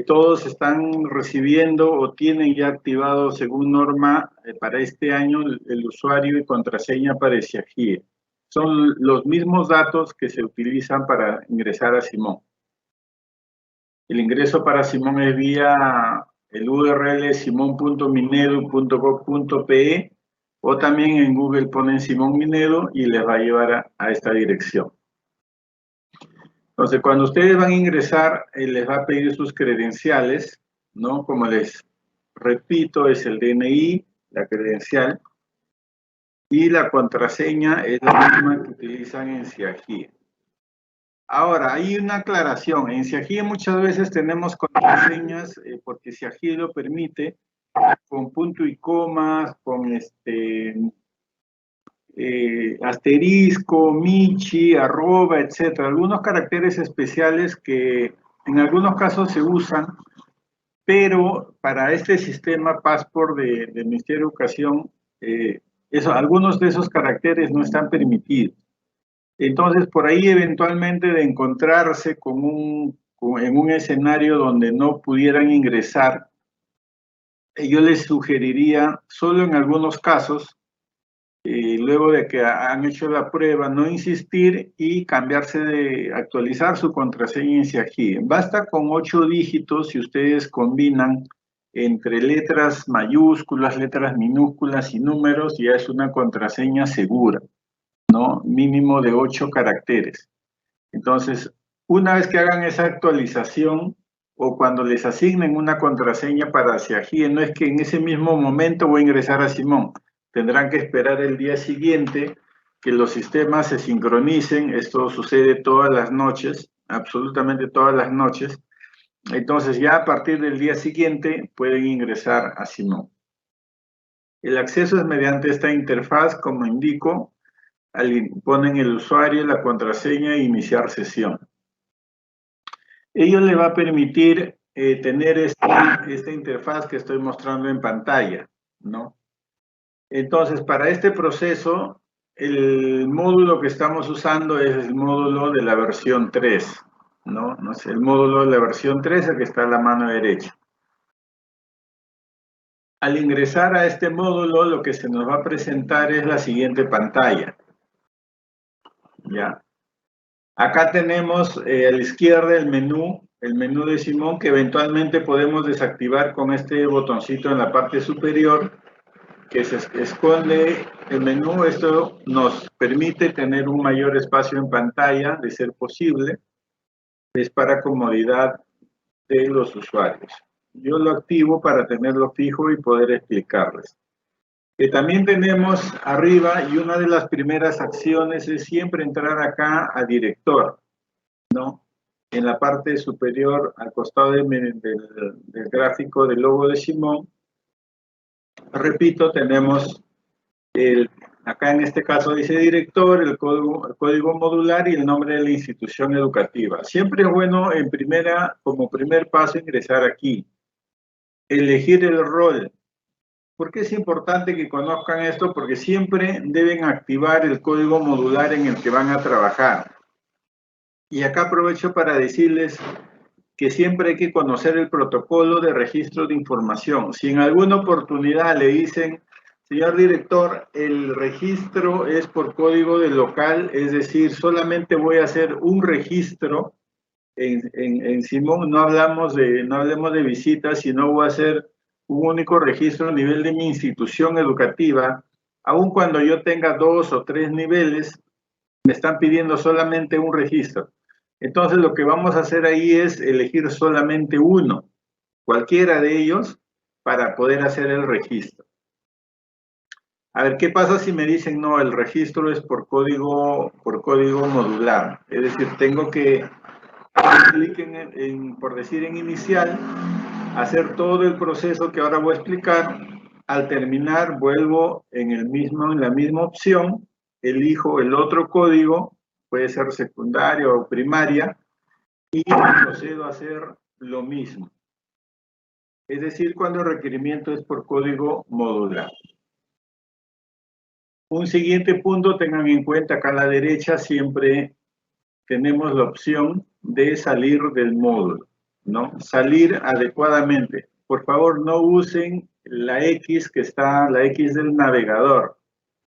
Todos están recibiendo o tienen ya activado según norma para este año el usuario y contraseña para Siagie. Son los mismos datos que se utilizan para ingresar a Simón. El ingreso para Simón es vía el URL simon.minedu.gov.pe o también en Google ponen Simón Minedu y les va a llevar a esta dirección. Entonces, cuando ustedes van a ingresar, les va a pedir sus credenciales, ¿no? Como les repito, es el DNI, la credencial, y la contraseña es la misma que utilizan en Siagie. Ahora, hay una aclaración. En Siagie muchas veces tenemos contraseñas, porque Siagie lo permite, con punto y comas, con asterisco, michi, arroba, etcétera. Algunos caracteres especiales que en algunos casos se usan, pero para este sistema Passport del Ministerio de Educación, algunos de esos caracteres no están permitidos. Entonces, por ahí eventualmente de encontrarse en un escenario donde no pudieran ingresar, yo les sugeriría, solo en algunos casos, luego de que han hecho la prueba, no insistir y actualizar su contraseña en Siagie. Basta con 8 dígitos si ustedes combinan entre letras mayúsculas, letras minúsculas y números, ya es una contraseña segura, ¿no? Mínimo de 8 caracteres. Entonces, una vez que hagan esa actualización o cuando les asignen una contraseña para Siagie, no es que en ese mismo momento voy a ingresar a Simón. Tendrán que esperar el día siguiente que los sistemas se sincronicen. Esto sucede todas las noches, absolutamente todas las noches. Entonces ya a partir del día siguiente pueden ingresar a Simón. El acceso es mediante esta interfaz, como indico, ponen el usuario, la contraseña e iniciar sesión. Ello le va a permitir tener esta interfaz que estoy mostrando en pantalla, ¿no? Entonces, para este proceso, el módulo que estamos usando es el módulo de la versión 3, ¿no? El módulo de la versión 3, el que está a la mano derecha. Al ingresar a este módulo, lo que se nos va a presentar es la siguiente pantalla. ¿Ya? Acá tenemos a la izquierda el menú de Simón, que eventualmente podemos desactivar con este botoncito en la parte superior, que se esconde el menú. Esto nos permite tener un mayor espacio en pantalla, de ser posible. Es para comodidad de los usuarios. Yo lo activo para tenerlo fijo y poder explicarles. También tenemos arriba, y una de las primeras acciones es siempre entrar acá a director, ¿no? En la parte superior, al costado del gráfico del logo de Simón, repito, tenemos acá en este caso dice director, el código modular y el nombre de la institución educativa. Siempre es bueno como primer paso ingresar aquí. Elegir el rol. ¿Por qué es importante que conozcan esto? Porque siempre deben activar el código modular en el que van a trabajar. Y acá aprovecho para decirles que siempre hay que conocer el protocolo de registro de información. Si en alguna oportunidad le dicen, señor director, el registro es por código de local, es decir, solamente voy a hacer un registro en Simón, no hablemos de visitas, sino voy a hacer un único registro a nivel de mi institución educativa. Aun cuando yo tenga 2 o 3 niveles, me están pidiendo solamente un registro. Entonces lo que vamos a hacer ahí es elegir solamente uno, cualquiera de ellos, para poder hacer el registro. A ver, ¿qué pasa si me dicen, no, el registro es por código modular? Es decir, tengo que hacer clic por decir en inicial, hacer todo el proceso que ahora voy a explicar. Al terminar, vuelvo en la misma opción, elijo el otro código, puede ser secundaria o primaria, y procedo a hacer lo mismo. Es decir, cuando el requerimiento es por código modular. Un siguiente punto, tengan en cuenta, acá a la derecha siempre tenemos la opción de salir del módulo, ¿no? Salir adecuadamente. Por favor, no usen la X la X del navegador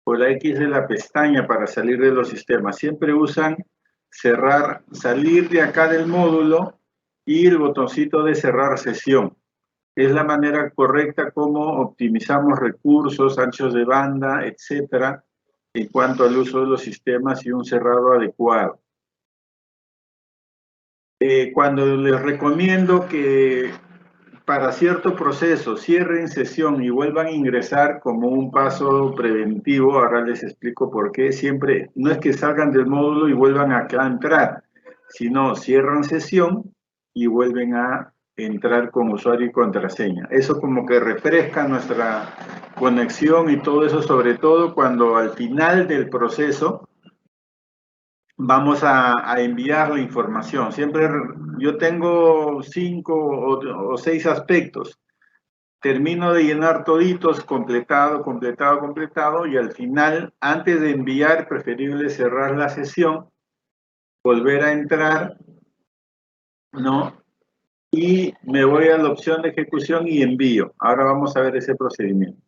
o la X de la pestaña para salir de los sistemas. Siempre usan salir de acá del módulo y el botoncito de cerrar sesión. Es la manera correcta como optimizamos recursos, anchos de banda, etcétera, en cuanto al uso de los sistemas y un cerrado adecuado. Cuando les recomiendo que para cierto proceso cierren sesión y vuelvan a ingresar como un paso preventivo, ahora les explico por qué, siempre no es que salgan del módulo y vuelvan acá a entrar, sino cierran sesión y vuelven a entrar con usuario y contraseña. Eso como que refresca nuestra conexión y todo eso, sobre todo cuando al final del proceso vamos a enviar la información. Siempre yo tengo 5 o 6 aspectos. Termino de llenar toditos, completado, y al final, antes de enviar, preferible cerrar la sesión, volver a entrar, ¿no? Y me voy a la opción de ejecución y envío. Ahora vamos a ver ese procedimiento.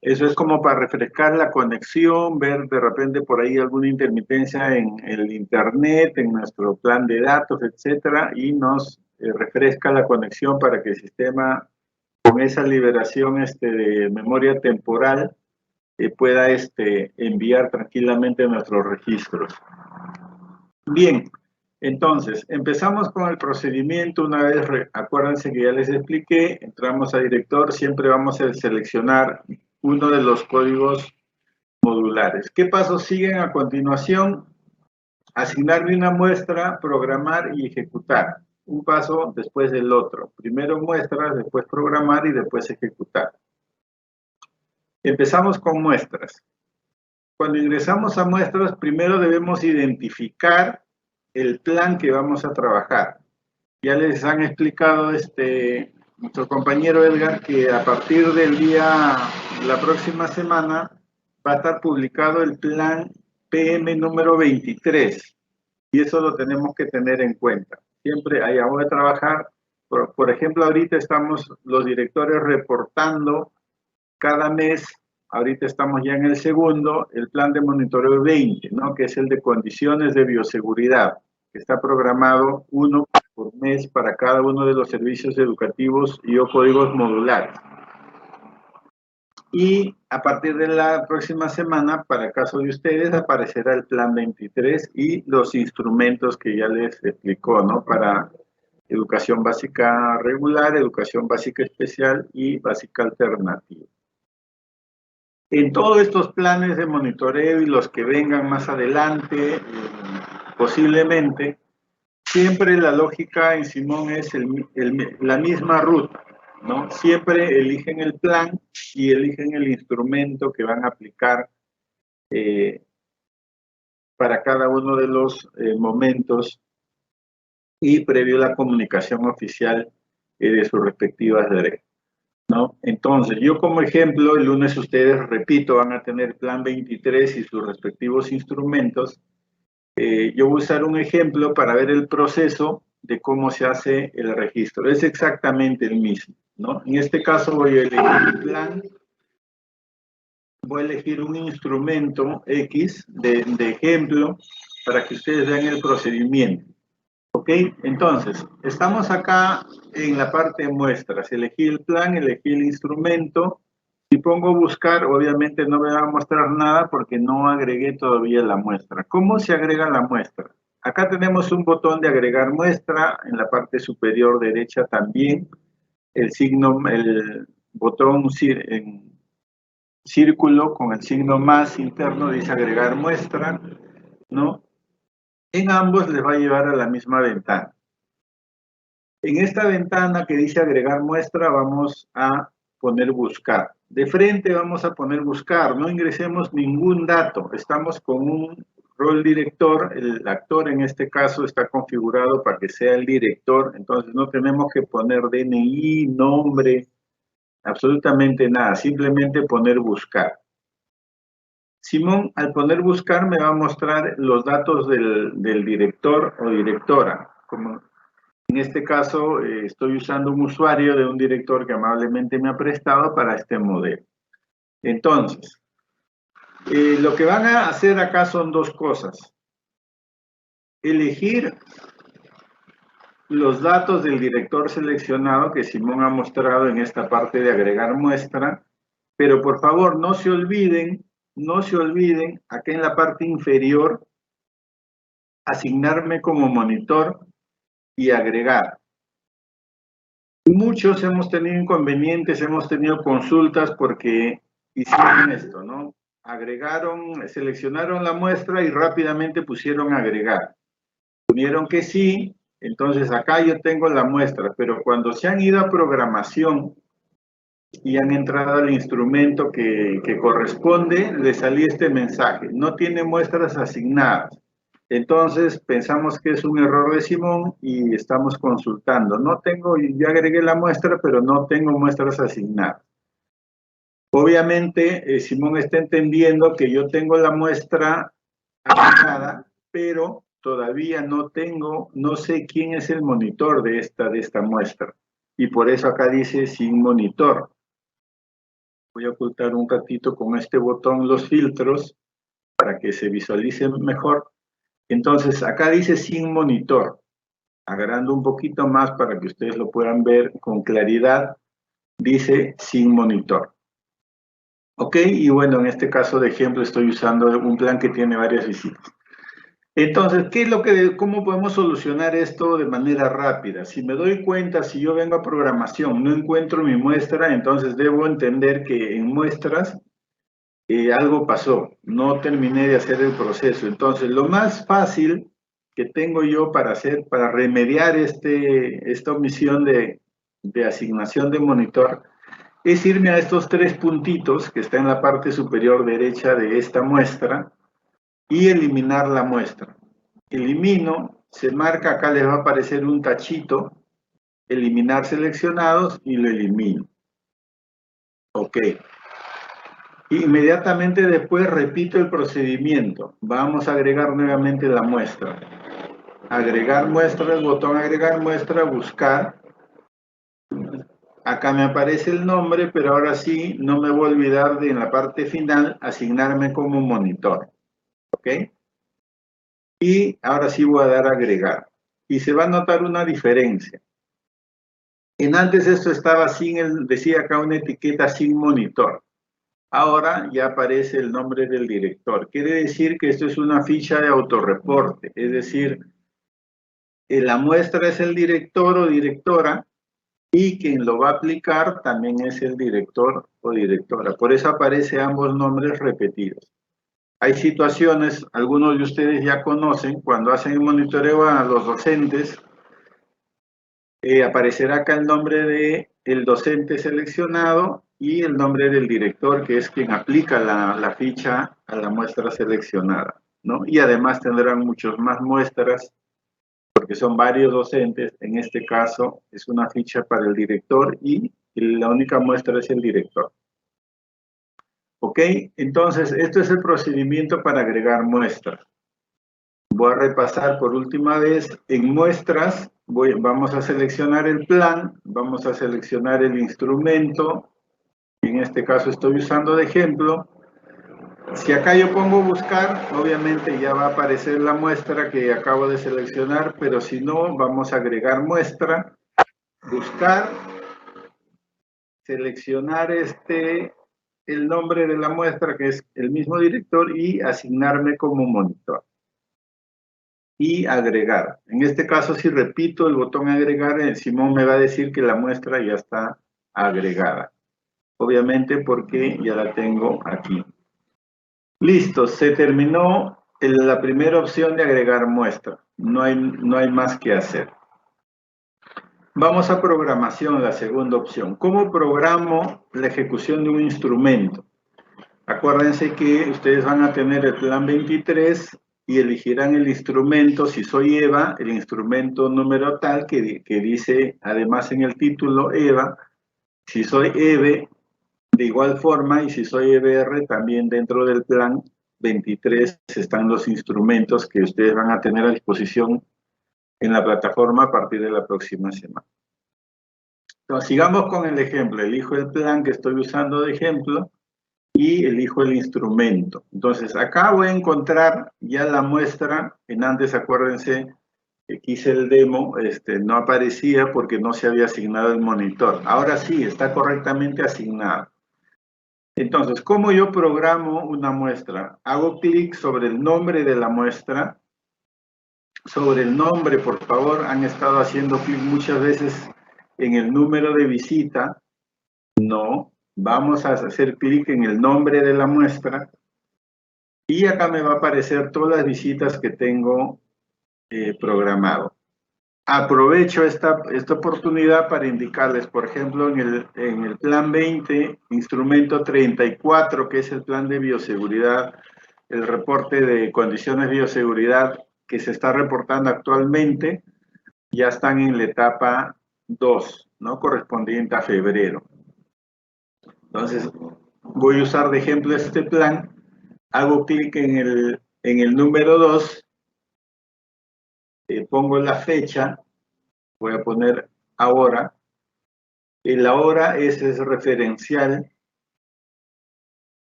Eso es como para refrescar la conexión, ver de repente por ahí alguna intermitencia en el internet, en nuestro plan de datos, etcétera, y nos refresca la conexión para que el sistema con esa liberación de memoria temporal, pueda enviar tranquilamente nuestros registros. Bien, entonces, empezamos con el procedimiento. Una vez, acuérdense que ya les expliqué, entramos a director, siempre vamos a seleccionar uno de los códigos modulares. ¿Qué pasos siguen a continuación? Asignarle una muestra, programar y ejecutar. Un paso después del otro. Primero muestras, después programar y después ejecutar. Empezamos con muestras. Cuando ingresamos a muestras, primero debemos identificar el plan que vamos a trabajar. Ya les han explicado nuestro compañero Edgar que a partir del día, la próxima semana, va a estar publicado el plan PM número 23. Y eso lo tenemos que tener en cuenta. Siempre allá voy a trabajar. Por ejemplo, ahorita estamos los directores reportando cada mes. Ahorita estamos ya en el segundo, el plan de monitoreo 20, ¿no? Que es el de condiciones de bioseguridad, que está programado uno por mes para cada uno de los servicios educativos y o códigos modulares. Y a partir de la próxima semana, para el caso de ustedes, aparecerá el plan 23 y los instrumentos que ya les explicó, ¿no? Para educación básica regular, educación básica especial y básica alternativa. En todos estos planes de monitoreo y los que vengan más adelante, posiblemente, siempre la lógica en Simón es la misma ruta, ¿no? Siempre eligen el plan y eligen el instrumento que van a aplicar para cada uno de los momentos y previo a la comunicación oficial de sus respectivas DRE, ¿no? Entonces, yo como ejemplo, el lunes ustedes, repito, van a tener plan 23 y sus respectivos instrumentos. Yo voy a usar un ejemplo para ver el proceso de cómo se hace el registro. Es exactamente el mismo, ¿no? En este caso voy a elegir el plan, voy a elegir un instrumento X de ejemplo para que ustedes vean el procedimiento. ¿Ok? Entonces, estamos acá en la parte de muestras. Elegí el plan, elegí el instrumento. Si pongo buscar, obviamente no me va a mostrar nada porque no agregué todavía la muestra. ¿Cómo se agrega la muestra? Acá tenemos un botón de agregar muestra. En la parte superior derecha también. El botón en círculo con el signo más interno dice agregar muestra, ¿no? En ambos les va a llevar a la misma ventana. En esta ventana que dice agregar muestra vamos a poner buscar. De frente vamos a poner buscar, no ingresemos ningún dato. Estamos con un rol director, el actor en este caso está configurado para que sea el director, entonces no tenemos que poner DNI, nombre, absolutamente nada, simplemente poner buscar. Simón, al poner buscar, me va a mostrar los datos del director o directora. Como en este caso, estoy usando un usuario de un director que amablemente me ha prestado para este modelo. Entonces, lo que van a hacer acá son dos cosas. Elegir los datos del director seleccionado que Simón ha mostrado en esta parte de agregar muestra, pero por favor no se olviden, acá en la parte inferior, asignarme como monitor y agregar. Muchos hemos tenido inconvenientes, hemos tenido consultas porque hicieron esto, ¿no? Agregaron, seleccionaron la muestra y rápidamente pusieron agregar. Pusieron que sí, entonces acá yo tengo la muestra, pero cuando se han ido a programación y han entrado al instrumento que corresponde, les salía este mensaje, no tiene muestras asignadas. Entonces pensamos que es un error de Simón y estamos consultando. No tengo, ya agregué la muestra, pero no tengo muestras asignadas. Obviamente Simón está entendiendo que yo tengo la muestra asignada, pero todavía no sé quién es el monitor de esta muestra. Y por eso acá dice sin monitor. Voy a ocultar un ratito con este botón los filtros para que se visualicen mejor. Entonces, acá dice sin monitor. Agarrando un poquito más para que ustedes lo puedan ver con claridad. dice sin monitor. Ok, y bueno, en este caso de ejemplo estoy usando un plan que tiene varias visitas. Entonces, ¿cómo podemos solucionar esto de manera rápida? Si me doy cuenta, si yo vengo a programación, no encuentro mi muestra, entonces debo entender que en muestras algo pasó, no terminé de hacer el proceso. Entonces, lo más fácil que tengo yo para remediar esta omisión de asignación de monitor, es irme a estos 3 puntitos que está en la parte superior derecha de esta muestra y eliminar la muestra. Elimino, se marca, acá les va a aparecer un tachito, eliminar seleccionados y lo elimino. Ok. Inmediatamente después repito el procedimiento. Vamos a agregar nuevamente la muestra. Agregar muestra, el botón agregar muestra, buscar. Acá me aparece el nombre, pero ahora sí no me voy a olvidar de en la parte final asignarme como monitor. ¿Ok? Y ahora sí voy a dar a agregar. Y se va a notar una diferencia. En antes esto estaba decía acá una etiqueta sin monitor. Ahora ya aparece el nombre del director. Quiere decir que esto es una ficha de autorreporte. Es decir, la muestra es el director o directora y quien lo va a aplicar también es el director o directora. Por eso aparecen ambos nombres repetidos. Hay situaciones, algunos de ustedes ya conocen, cuando hacen el monitoreo a los docentes, aparecerá acá el nombre del docente seleccionado y el nombre del director, que es quien aplica la ficha a la muestra seleccionada, ¿no? Y además tendrán muchas más muestras, porque son varios docentes. En este caso es una ficha para el director y la única muestra es el director. ¿Ok? Entonces, esto es el procedimiento para agregar muestras. Voy a repasar por última vez. En muestras, vamos a seleccionar el plan, vamos a seleccionar el instrumento. En este caso estoy usando de ejemplo. Si acá yo pongo buscar, obviamente ya va a aparecer la muestra que acabo de seleccionar, pero si no, vamos a agregar muestra, buscar, seleccionar el nombre de la muestra, que es el mismo director, y asignarme como monitor. Y agregar. En este caso, si repito el botón agregar, Simón me va a decir que la muestra ya está agregada. Obviamente porque ya la tengo aquí. Listo, se terminó la primera opción de agregar muestra. No hay más que hacer. Vamos a programación, la segunda opción. ¿Cómo programo la ejecución de un instrumento? Acuérdense que ustedes van a tener el plan 23 y elegirán el instrumento. Si soy EVA, el instrumento número tal que dice además en el título EVA. Si soy EVE, de igual forma, y si soy EVR, también dentro del plan 23 están los instrumentos que ustedes van a tener a disposición en la plataforma a partir de la próxima semana. Entonces, sigamos con el ejemplo. Elijo el plan que estoy usando de ejemplo y elijo el instrumento. Entonces, acá voy a encontrar ya la muestra. En antes, acuérdense que hice el demo, no aparecía porque no se había asignado el monitor. Ahora sí, está correctamente asignado. Entonces, ¿cómo yo programo una muestra? Hago clic sobre el nombre de la muestra. Sobre el nombre, por favor, han estado haciendo clic muchas veces en el número de visita. No, vamos a hacer clic en el nombre de la muestra. Y acá me va a aparecer todas las visitas que tengo programado. Aprovecho esta oportunidad para indicarles, por ejemplo, en el plan 20, instrumento 34, que es el plan de bioseguridad, el reporte de condiciones de bioseguridad que se está reportando actualmente, ya están en la etapa 2, ¿no? Correspondiente a febrero. Entonces, voy a usar de ejemplo este plan, hago clic en el número 2, pongo la fecha, voy a poner ahora, la hora es referencial.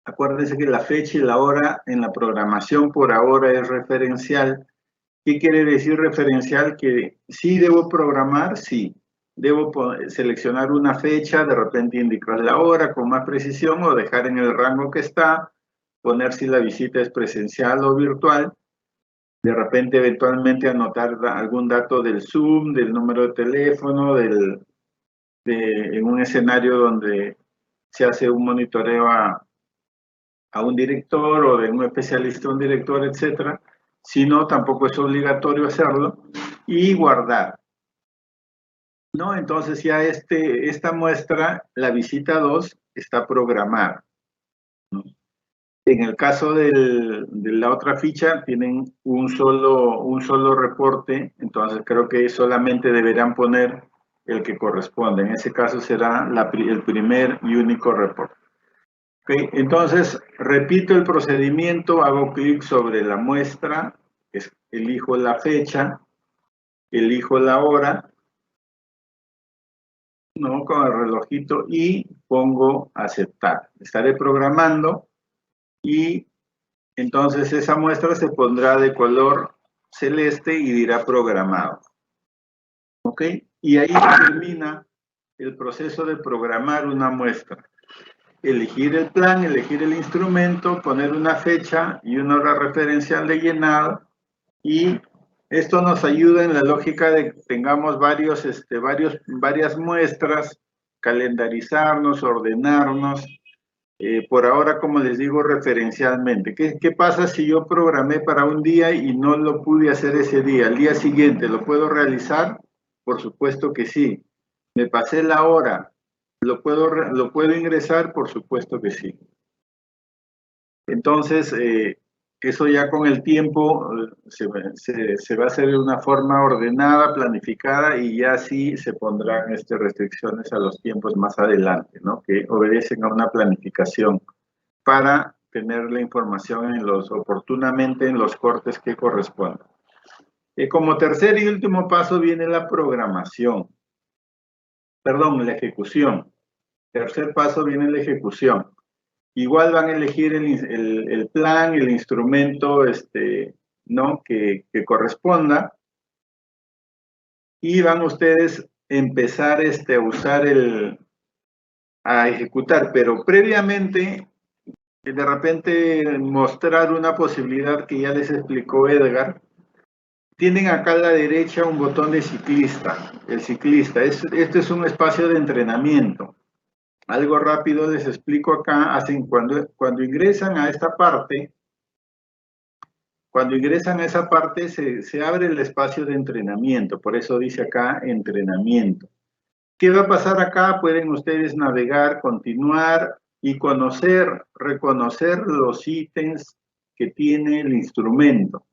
Acuérdense que la fecha y la hora en la programación por ahora es referencial. ¿Qué quiere decir referencial? Que sí debo programar, sí. debo seleccionar una fecha, de repente indicar la hora con más precisión o dejar en el rango que está, poner si la visita es presencial o virtual, de repente eventualmente anotar algún dato del Zoom, del número de teléfono, en un escenario donde se hace un monitoreo a un director o de un especialista a un director, etcétera. Si no, tampoco es obligatorio hacerlo. Y guardar, ¿no? Entonces ya esta muestra, la visita 2, está programada, ¿no? En el caso de la otra ficha, tienen un solo reporte, entonces creo que solamente deberán poner el que corresponde. En ese caso será el primer y único reporte. Okay, entonces, repito el procedimiento, hago clic sobre la muestra, elijo la fecha, elijo la hora, ¿no? Con el relojito y pongo aceptar. Estaré programando y entonces esa muestra se pondrá de color celeste y dirá programado. ¿Ok? Y ahí termina el proceso de programar una muestra. Elegir el plan, elegir el instrumento, poner una fecha y una hora referencial de llenado. Y esto nos ayuda en la lógica de que tengamos varias muestras, calendarizarnos, ordenarnos. Por ahora, como les digo, referencialmente. ¿Qué pasa si yo programé para un día y no lo pude hacer ese día? Al día siguiente, ¿lo puedo realizar? Por supuesto que sí. ¿Me pasé la hora? ¿Lo puedo ingresar? Por supuesto que sí. Entonces, eso ya con el tiempo se va a hacer de una forma ordenada, planificada, y ya sí se pondrán restricciones a los tiempos más adelante, ¿no? Que obedecen a una planificación para tener la información oportunamente en los cortes que correspondan. Como tercer y último paso viene la programación. Perdón, la ejecución. Tercer paso viene la ejecución. Igual van a elegir el plan, el instrumento, ¿no? que corresponda, y van ustedes a empezar a usar a ejecutar, pero previamente, de repente mostrar una posibilidad que ya les explicó Edgar. Tienen acá a la derecha un botón de ciclista, el ciclista. Este es un espacio de entrenamiento. Algo rápido les explico acá. Cuando ingresan a esta parte, se abre el espacio de entrenamiento. Por eso dice acá entrenamiento. ¿Qué va a pasar acá? Pueden ustedes navegar, continuar y reconocer los ítems que tiene el instrumento.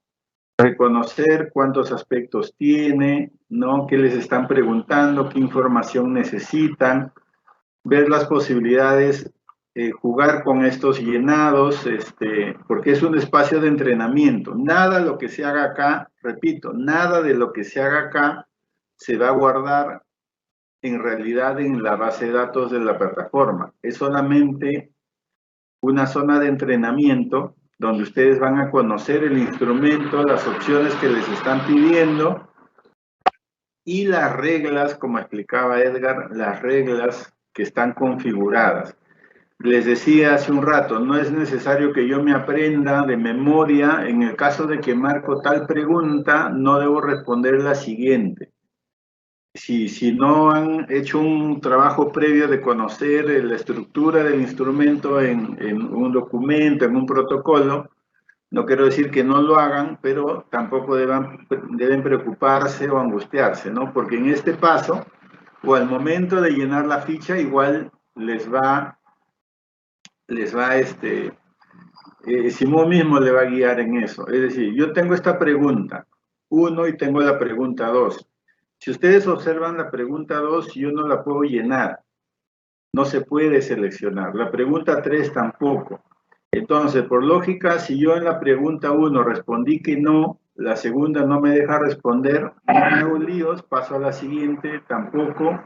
Reconocer cuántos aspectos tiene, ¿no? ¿Qué les están preguntando? ¿Qué información necesitan? Ver las posibilidades, jugar con estos llenados, porque es un espacio de entrenamiento. Nada de lo que se haga acá, repito, nada de lo que se haga acá se va a guardar en realidad en la base de datos de la plataforma. Es solamente una zona de entrenamiento donde ustedes van a conocer el instrumento, las opciones que les están pidiendo y las reglas, como explicaba Edgar, las reglas que están configuradas. Les decía hace un rato, no es necesario que yo me aprenda de memoria. En el caso de que marco tal pregunta, no debo responder la siguiente. Si no han hecho un trabajo previo de conocer la estructura del instrumento en un documento, en un protocolo, no quiero decir que no lo hagan, pero tampoco deben preocuparse o angustiarse, ¿no? Porque en este paso, o al momento de llenar la ficha, igual Simón mismo le va a guiar en eso. Es decir, yo tengo esta pregunta 1 y tengo la pregunta 2. Si ustedes observan la pregunta 2, yo no la puedo llenar. No se puede seleccionar. La pregunta 3 tampoco. Entonces, por lógica, si yo en la pregunta 1 respondí que no, la segunda no me deja responder, no me hago líos, paso a la siguiente, tampoco.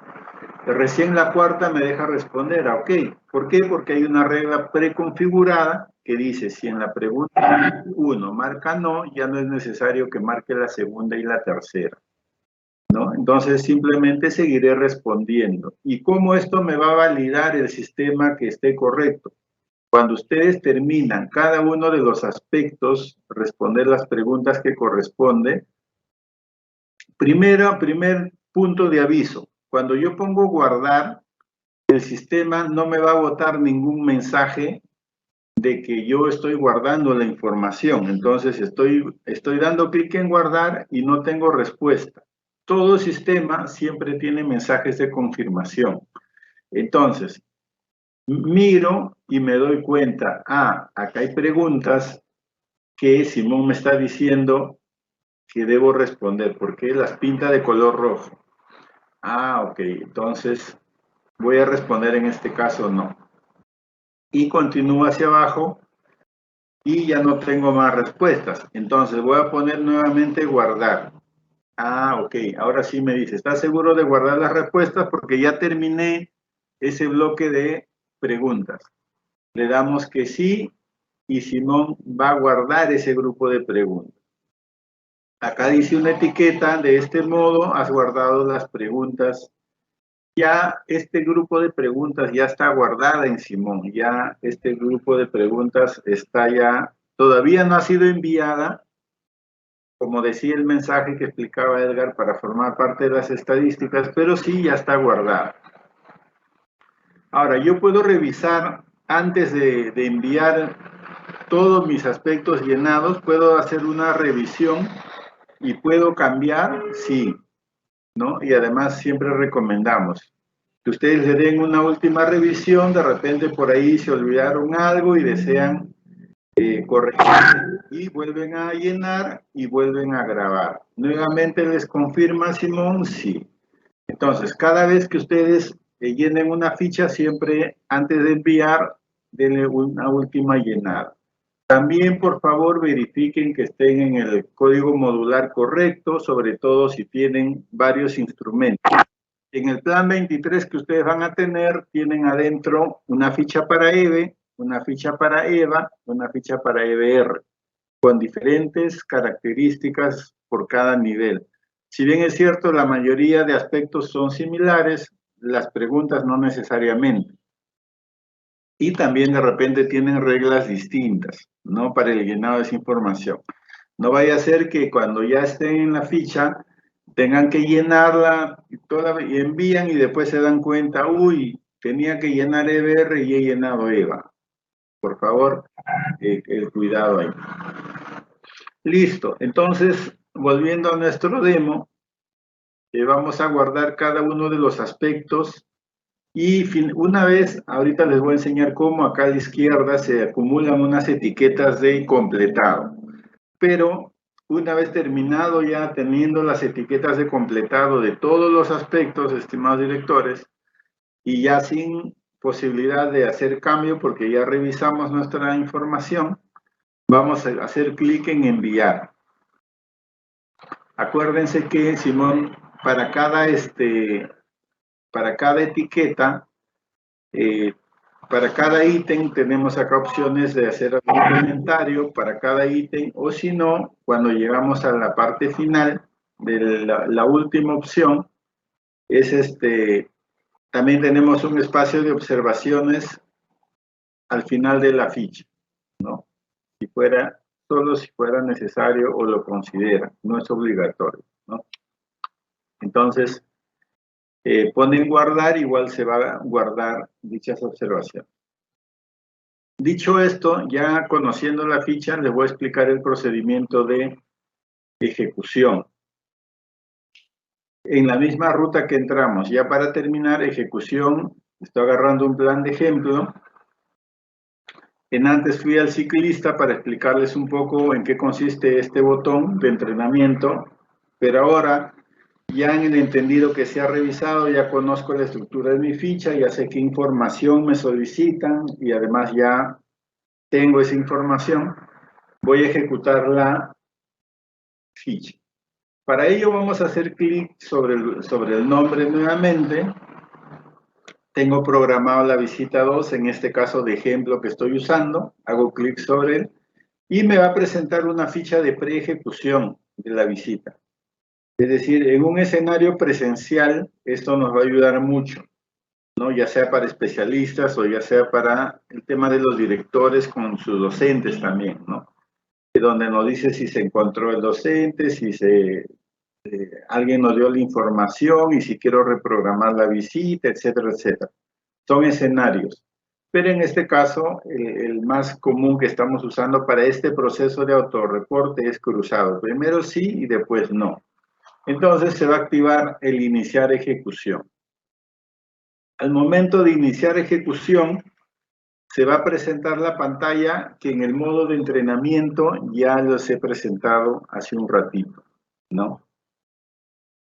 Recién la cuarta me deja responder, ok. ¿Por qué? Porque hay una regla preconfigurada que dice, si en la pregunta 1 marca no, ya no es necesario que marque la segunda y la tercera. ¿no? Entonces simplemente seguiré respondiendo. ¿Y cómo esto me va a validar el sistema que esté correcto? Cuando ustedes terminan cada uno de los aspectos, responder las preguntas que corresponde, primer punto de aviso, cuando yo pongo guardar, el sistema no me va a botar ningún mensaje de que yo estoy guardando la información. Entonces estoy dando clic en guardar y no tengo respuesta. Todo sistema siempre tiene mensajes de confirmación. Entonces, miro y me doy cuenta, acá hay preguntas que Simón me está diciendo que debo responder, porque las pinta de color rojo. Ok, entonces voy a responder en este caso no. Y continúo hacia abajo y ya no tengo más respuestas. Entonces voy a poner nuevamente guardar. Ok, ahora sí me dice, ¿estás seguro de guardar las respuestas? Porque ya terminé ese bloque de preguntas. Le damos que sí y Simón va a guardar ese grupo de preguntas. Acá dice una etiqueta, de este modo has guardado las preguntas. Ya este grupo de preguntas ya está guardada en Simón, ya este grupo de preguntas está ya, todavía no ha sido enviada, como decía el mensaje que explicaba Edgar, para formar parte de las estadísticas, pero sí ya está guardada. Ahora, yo puedo revisar antes de enviar todos mis aspectos llenados, puedo hacer una revisión y puedo cambiar, sí, ¿no? Y además siempre recomendamos que ustedes le den una última revisión, de repente por ahí se olvidaron algo y desean corregir y vuelven a llenar y vuelven a grabar. Nuevamente les confirma Simón, sí. Entonces, cada vez que ustedes llenen una ficha, siempre antes de enviar, denle una última llenada. También, por favor, verifiquen que estén en el código modular correcto, sobre todo si tienen varios instrumentos. En el plan 23 que ustedes van a tener, tienen adentro una ficha para EVE, una ficha para EVA, una ficha para EVR, con diferentes características por cada nivel. Si bien es cierto, la mayoría de aspectos son similares, las preguntas no necesariamente. Y también de repente tienen reglas distintas, ¿no? Para el llenado de esa información. No vaya a ser que cuando ya estén en la ficha tengan que llenarla y envían y después se dan cuenta, uy, tenía que llenar EBR y he llenado EVA. Por favor, el cuidado ahí. Listo, entonces, volviendo a nuestro demo, vamos a guardar cada uno de los aspectos y una vez, ahorita les voy a enseñar cómo acá a la izquierda se acumulan unas etiquetas de completado. Pero una vez terminado ya teniendo las etiquetas de completado de todos los aspectos, estimados directores, y ya sin posibilidad de hacer cambio porque ya revisamos nuestra información, vamos a hacer clic en enviar. Acuérdense que, Simón, para cada etiqueta, para cada ítem tenemos acá opciones de hacer algún comentario para cada ítem, o si no, cuando llegamos a la parte final de la última opción, es también tenemos un espacio de observaciones al final de la ficha, ¿no? Solo si fuera necesario o lo considera, no es obligatorio, ¿no? Entonces, ponen guardar, igual se va a guardar dichas observaciones. Dicho esto, ya conociendo la ficha, les voy a explicar el procedimiento de ejecución. En la misma ruta que entramos, ya para terminar, ejecución, estoy agarrando un plan de ejemplo. Antes fui al ciclista para explicarles un poco en qué consiste este botón de entrenamiento, pero ahora, ya en el entendido que se ha revisado, ya conozco la estructura de mi ficha, ya sé qué información me solicitan y además ya tengo esa información, voy a ejecutar la ficha. Para ello vamos a hacer clic sobre el nombre nuevamente. Tengo programado la visita 2, en este caso de ejemplo que estoy usando. Hago clic sobre él y me va a presentar una ficha de pre-ejecución de la visita. Es decir, en un escenario presencial, esto nos va a ayudar mucho, ¿no? Ya sea para especialistas o ya sea para el tema de los directores con sus docentes también, ¿no? Donde nos dice si se encontró el docente, si alguien nos dio la información y si quiero reprogramar la visita, etcétera, etcétera. Son escenarios. Pero en este caso, el más común que estamos usando para este proceso de autorreporte es cruzado. Primero sí y después no. Entonces se va a activar el iniciar ejecución. Al momento de iniciar ejecución, se va a presentar la pantalla que en el modo de entrenamiento ya los he presentado hace un ratito, ¿no?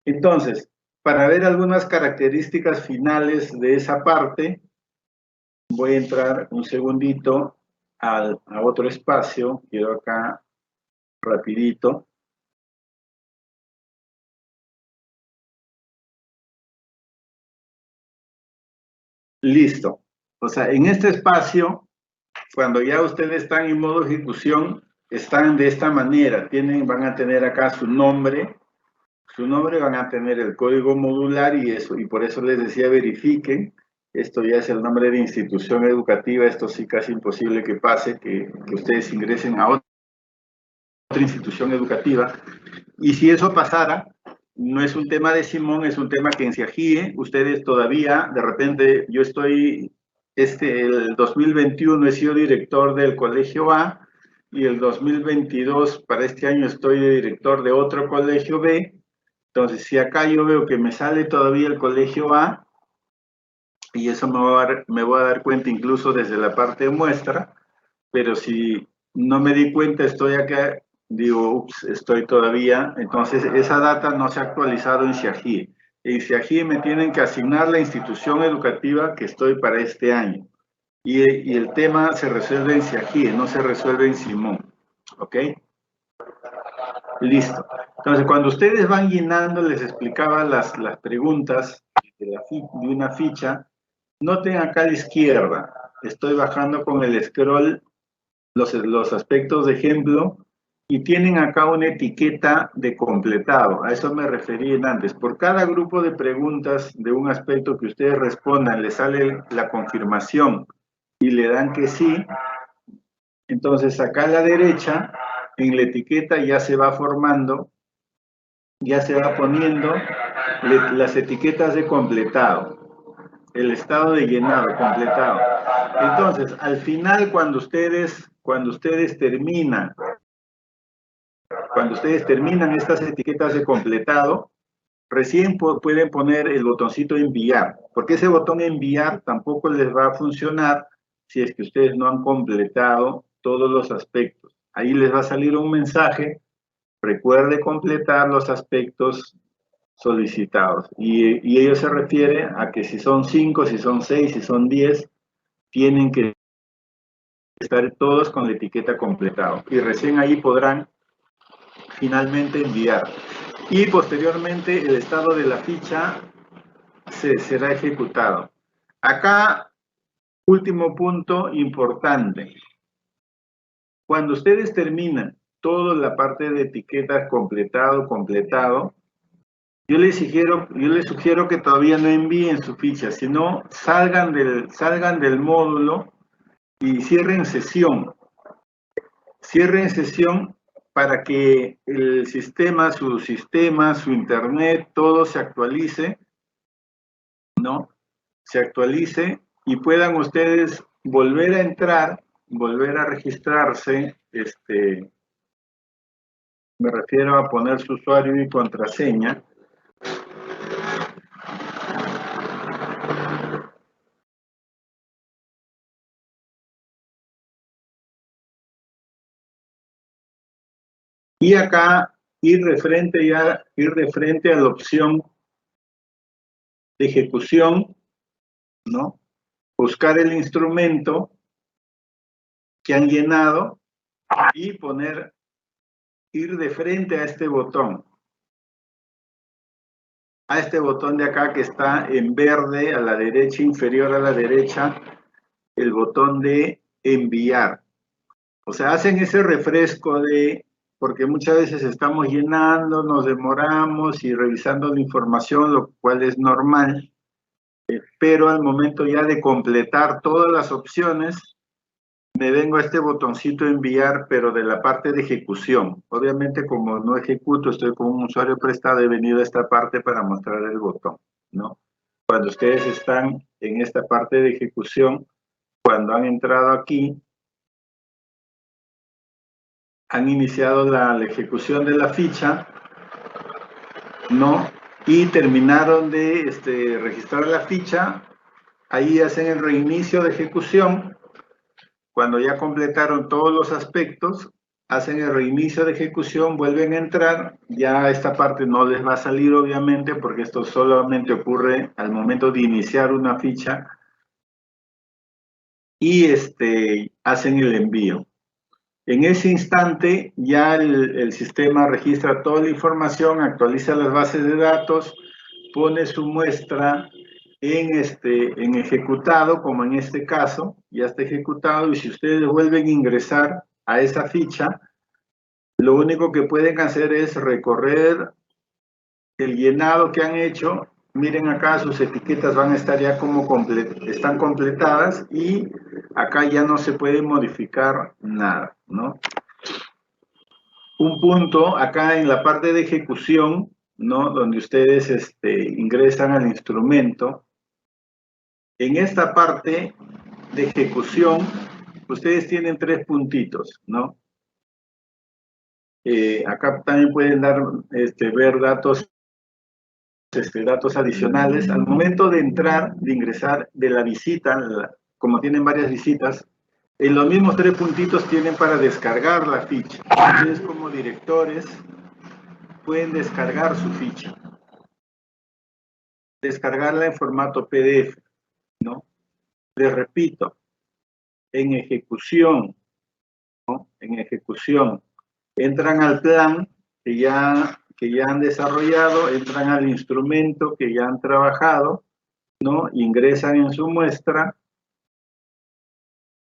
Entonces, para ver algunas características finales de esa parte, voy a entrar un segundito a otro espacio, quiero acá rapidito. Listo. O sea, en este espacio, cuando ya ustedes están en modo ejecución, están de esta manera. Van a tener acá su nombre, van a tener el código modular y eso, y por eso les decía verifiquen. Esto ya es el nombre de institución educativa, esto sí casi imposible que pase, que ustedes ingresen a otra institución educativa. Y si eso pasara, no es un tema de Simón, es un tema que en CIAGIE, ustedes todavía, de repente, yo estoy, el 2021 he sido director del Colegio A, y el 2022, para este año, estoy de director de otro Colegio B. Entonces, si acá yo veo que me sale todavía el Colegio A, y eso me voy a dar cuenta incluso desde la parte de muestra, pero si no me di cuenta, estoy acá, digo, ups, estoy todavía, entonces esa data no se ha actualizado en CIAGIE. En CIAGIE me tienen que asignar la institución educativa que estoy para este año. Y el tema se resuelve en CIAGIE, no se resuelve en Simón. ¿Ok? Listo. Entonces, cuando ustedes van llenando, les explicaba las preguntas de una ficha. Noten acá a la izquierda, estoy bajando con el scroll los aspectos de ejemplo y tienen acá una etiqueta de completado. A eso me referí antes. Por cada grupo de preguntas de un aspecto que ustedes respondan, les sale la confirmación y le dan que sí. Entonces acá a la derecha, en la etiqueta ya se va formando, ya se va poniendo las etiquetas de completado. El estado de llenado, completado. Entonces, al final, cuando ustedes terminan estas etiquetas de completado, recién pueden poner el botoncito enviar, porque ese botón enviar tampoco les va a funcionar si es que ustedes no han completado todos los aspectos. Ahí les va a salir un mensaje, recuerde completar los aspectos solicitados. Y ello se refiere a que si son 5, si son 6, si son 10, tienen que estar todos con la etiqueta completado. Y recién ahí podrán finalmente enviar. Y posteriormente el estado de la ficha será ejecutado. Acá, último punto importante. Cuando ustedes terminan toda la parte de etiquetas completado, yo les sugiero que todavía no envíen su ficha, sino salgan del módulo y cierren sesión. Cierren sesión para que el sistema, su internet, todo se actualice, ¿no? Se actualice y puedan ustedes volver a entrar, volver a registrarse, me refiero a poner su usuario y contraseña. Y acá ir de frente a la opción de ejecución, ¿no? Buscar el instrumento que han llenado y ir de frente a este botón. A este botón de acá que está en verde a la derecha, inferior a la derecha, el botón de enviar. O sea, hacen ese refresco de porque muchas veces estamos llenando, nos demoramos y revisando la información, lo cual es normal, pero al momento ya de completar todas las opciones, me vengo a este botoncito enviar, pero de la parte de ejecución. Obviamente, como no ejecuto, estoy con un usuario prestado, he venido a esta parte para mostrar el botón, ¿no? Cuando ustedes están en esta parte de ejecución, cuando han entrado aquí, han iniciado la ejecución de la ficha, ¿no? Y terminaron de registrar la ficha, ahí hacen el reinicio de ejecución. Cuando ya completaron todos los aspectos, hacen el reinicio de ejecución, vuelven a entrar, ya esta parte no les va a salir obviamente, porque esto solamente ocurre al momento de iniciar una ficha, y hacen el envío. En ese instante ya el sistema registra toda la información, actualiza las bases de datos, pone su muestra en ejecutado, como en este caso, ya está ejecutado, y si ustedes vuelven a ingresar a esa ficha, lo único que pueden hacer es recorrer el llenado que han hecho. Miren acá, sus etiquetas van a estar ya como están completadas, y acá ya no se puede modificar nada, ¿no? Un punto acá en la parte de ejecución, ¿no? Donde ustedes ingresan al instrumento. En esta parte de ejecución, ustedes tienen 3 puntitos, ¿no? Acá también pueden ver datos, datos adicionales. Al momento de entrar, de ingresar de la visita, como tienen varias visitas, en los mismos 3 puntitos tienen para descargar la ficha. Ustedes como directores pueden descargar su ficha. Descargarla en formato PDF, ¿no? Les repito, en ejecución, ¿no? En ejecución, entran al plan que ya han desarrollado, entran al instrumento que ya han trabajado, ¿no? Ingresan en su muestra,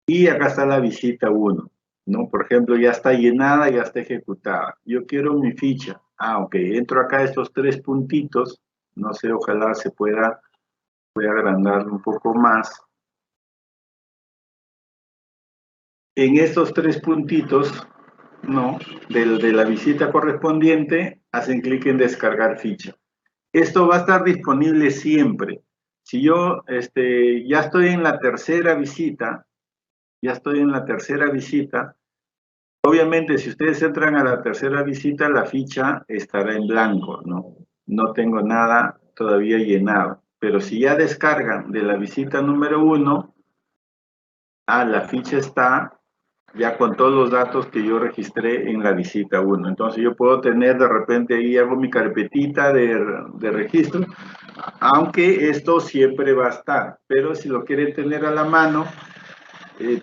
y acá está la visita 1, ¿no? Por ejemplo, ya está llenada, ya está ejecutada. Yo quiero mi ficha. Ok, entro acá a estos 3 puntitos, no sé, ojalá se pueda, voy a agrandarlo un poco más. En estos 3 puntitos, ¿no? De la visita correspondiente, hacen clic en descargar ficha. Esto va a estar disponible siempre. Si yo ya estoy en la tercera visita, obviamente si ustedes entran a la tercera visita, la ficha estará en blanco, ¿no? No tengo nada todavía llenado. Pero si ya descargan de la visita número 1, la ficha está ya con todos los datos que yo registré en la visita 1. Entonces yo puedo tener de repente ahí, hago mi carpetita de registro, aunque esto siempre va a estar, pero si lo quieren tener a la mano,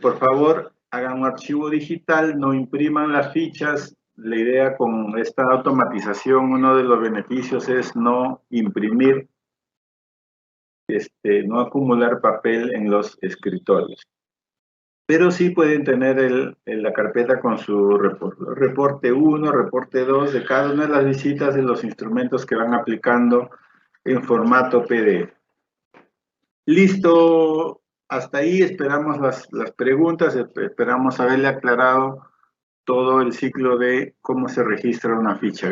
por favor hagan un archivo digital, no impriman las fichas. La idea con esta automatización, uno de los beneficios es no imprimir, no acumular papel en los escritorios. Pero sí pueden tener la carpeta con su reporte 1, reporte 2 de cada una de las visitas de los instrumentos que van aplicando en formato PDF. Listo, hasta ahí esperamos las preguntas, esperamos haberle aclarado todo el ciclo de cómo se registra una ficha.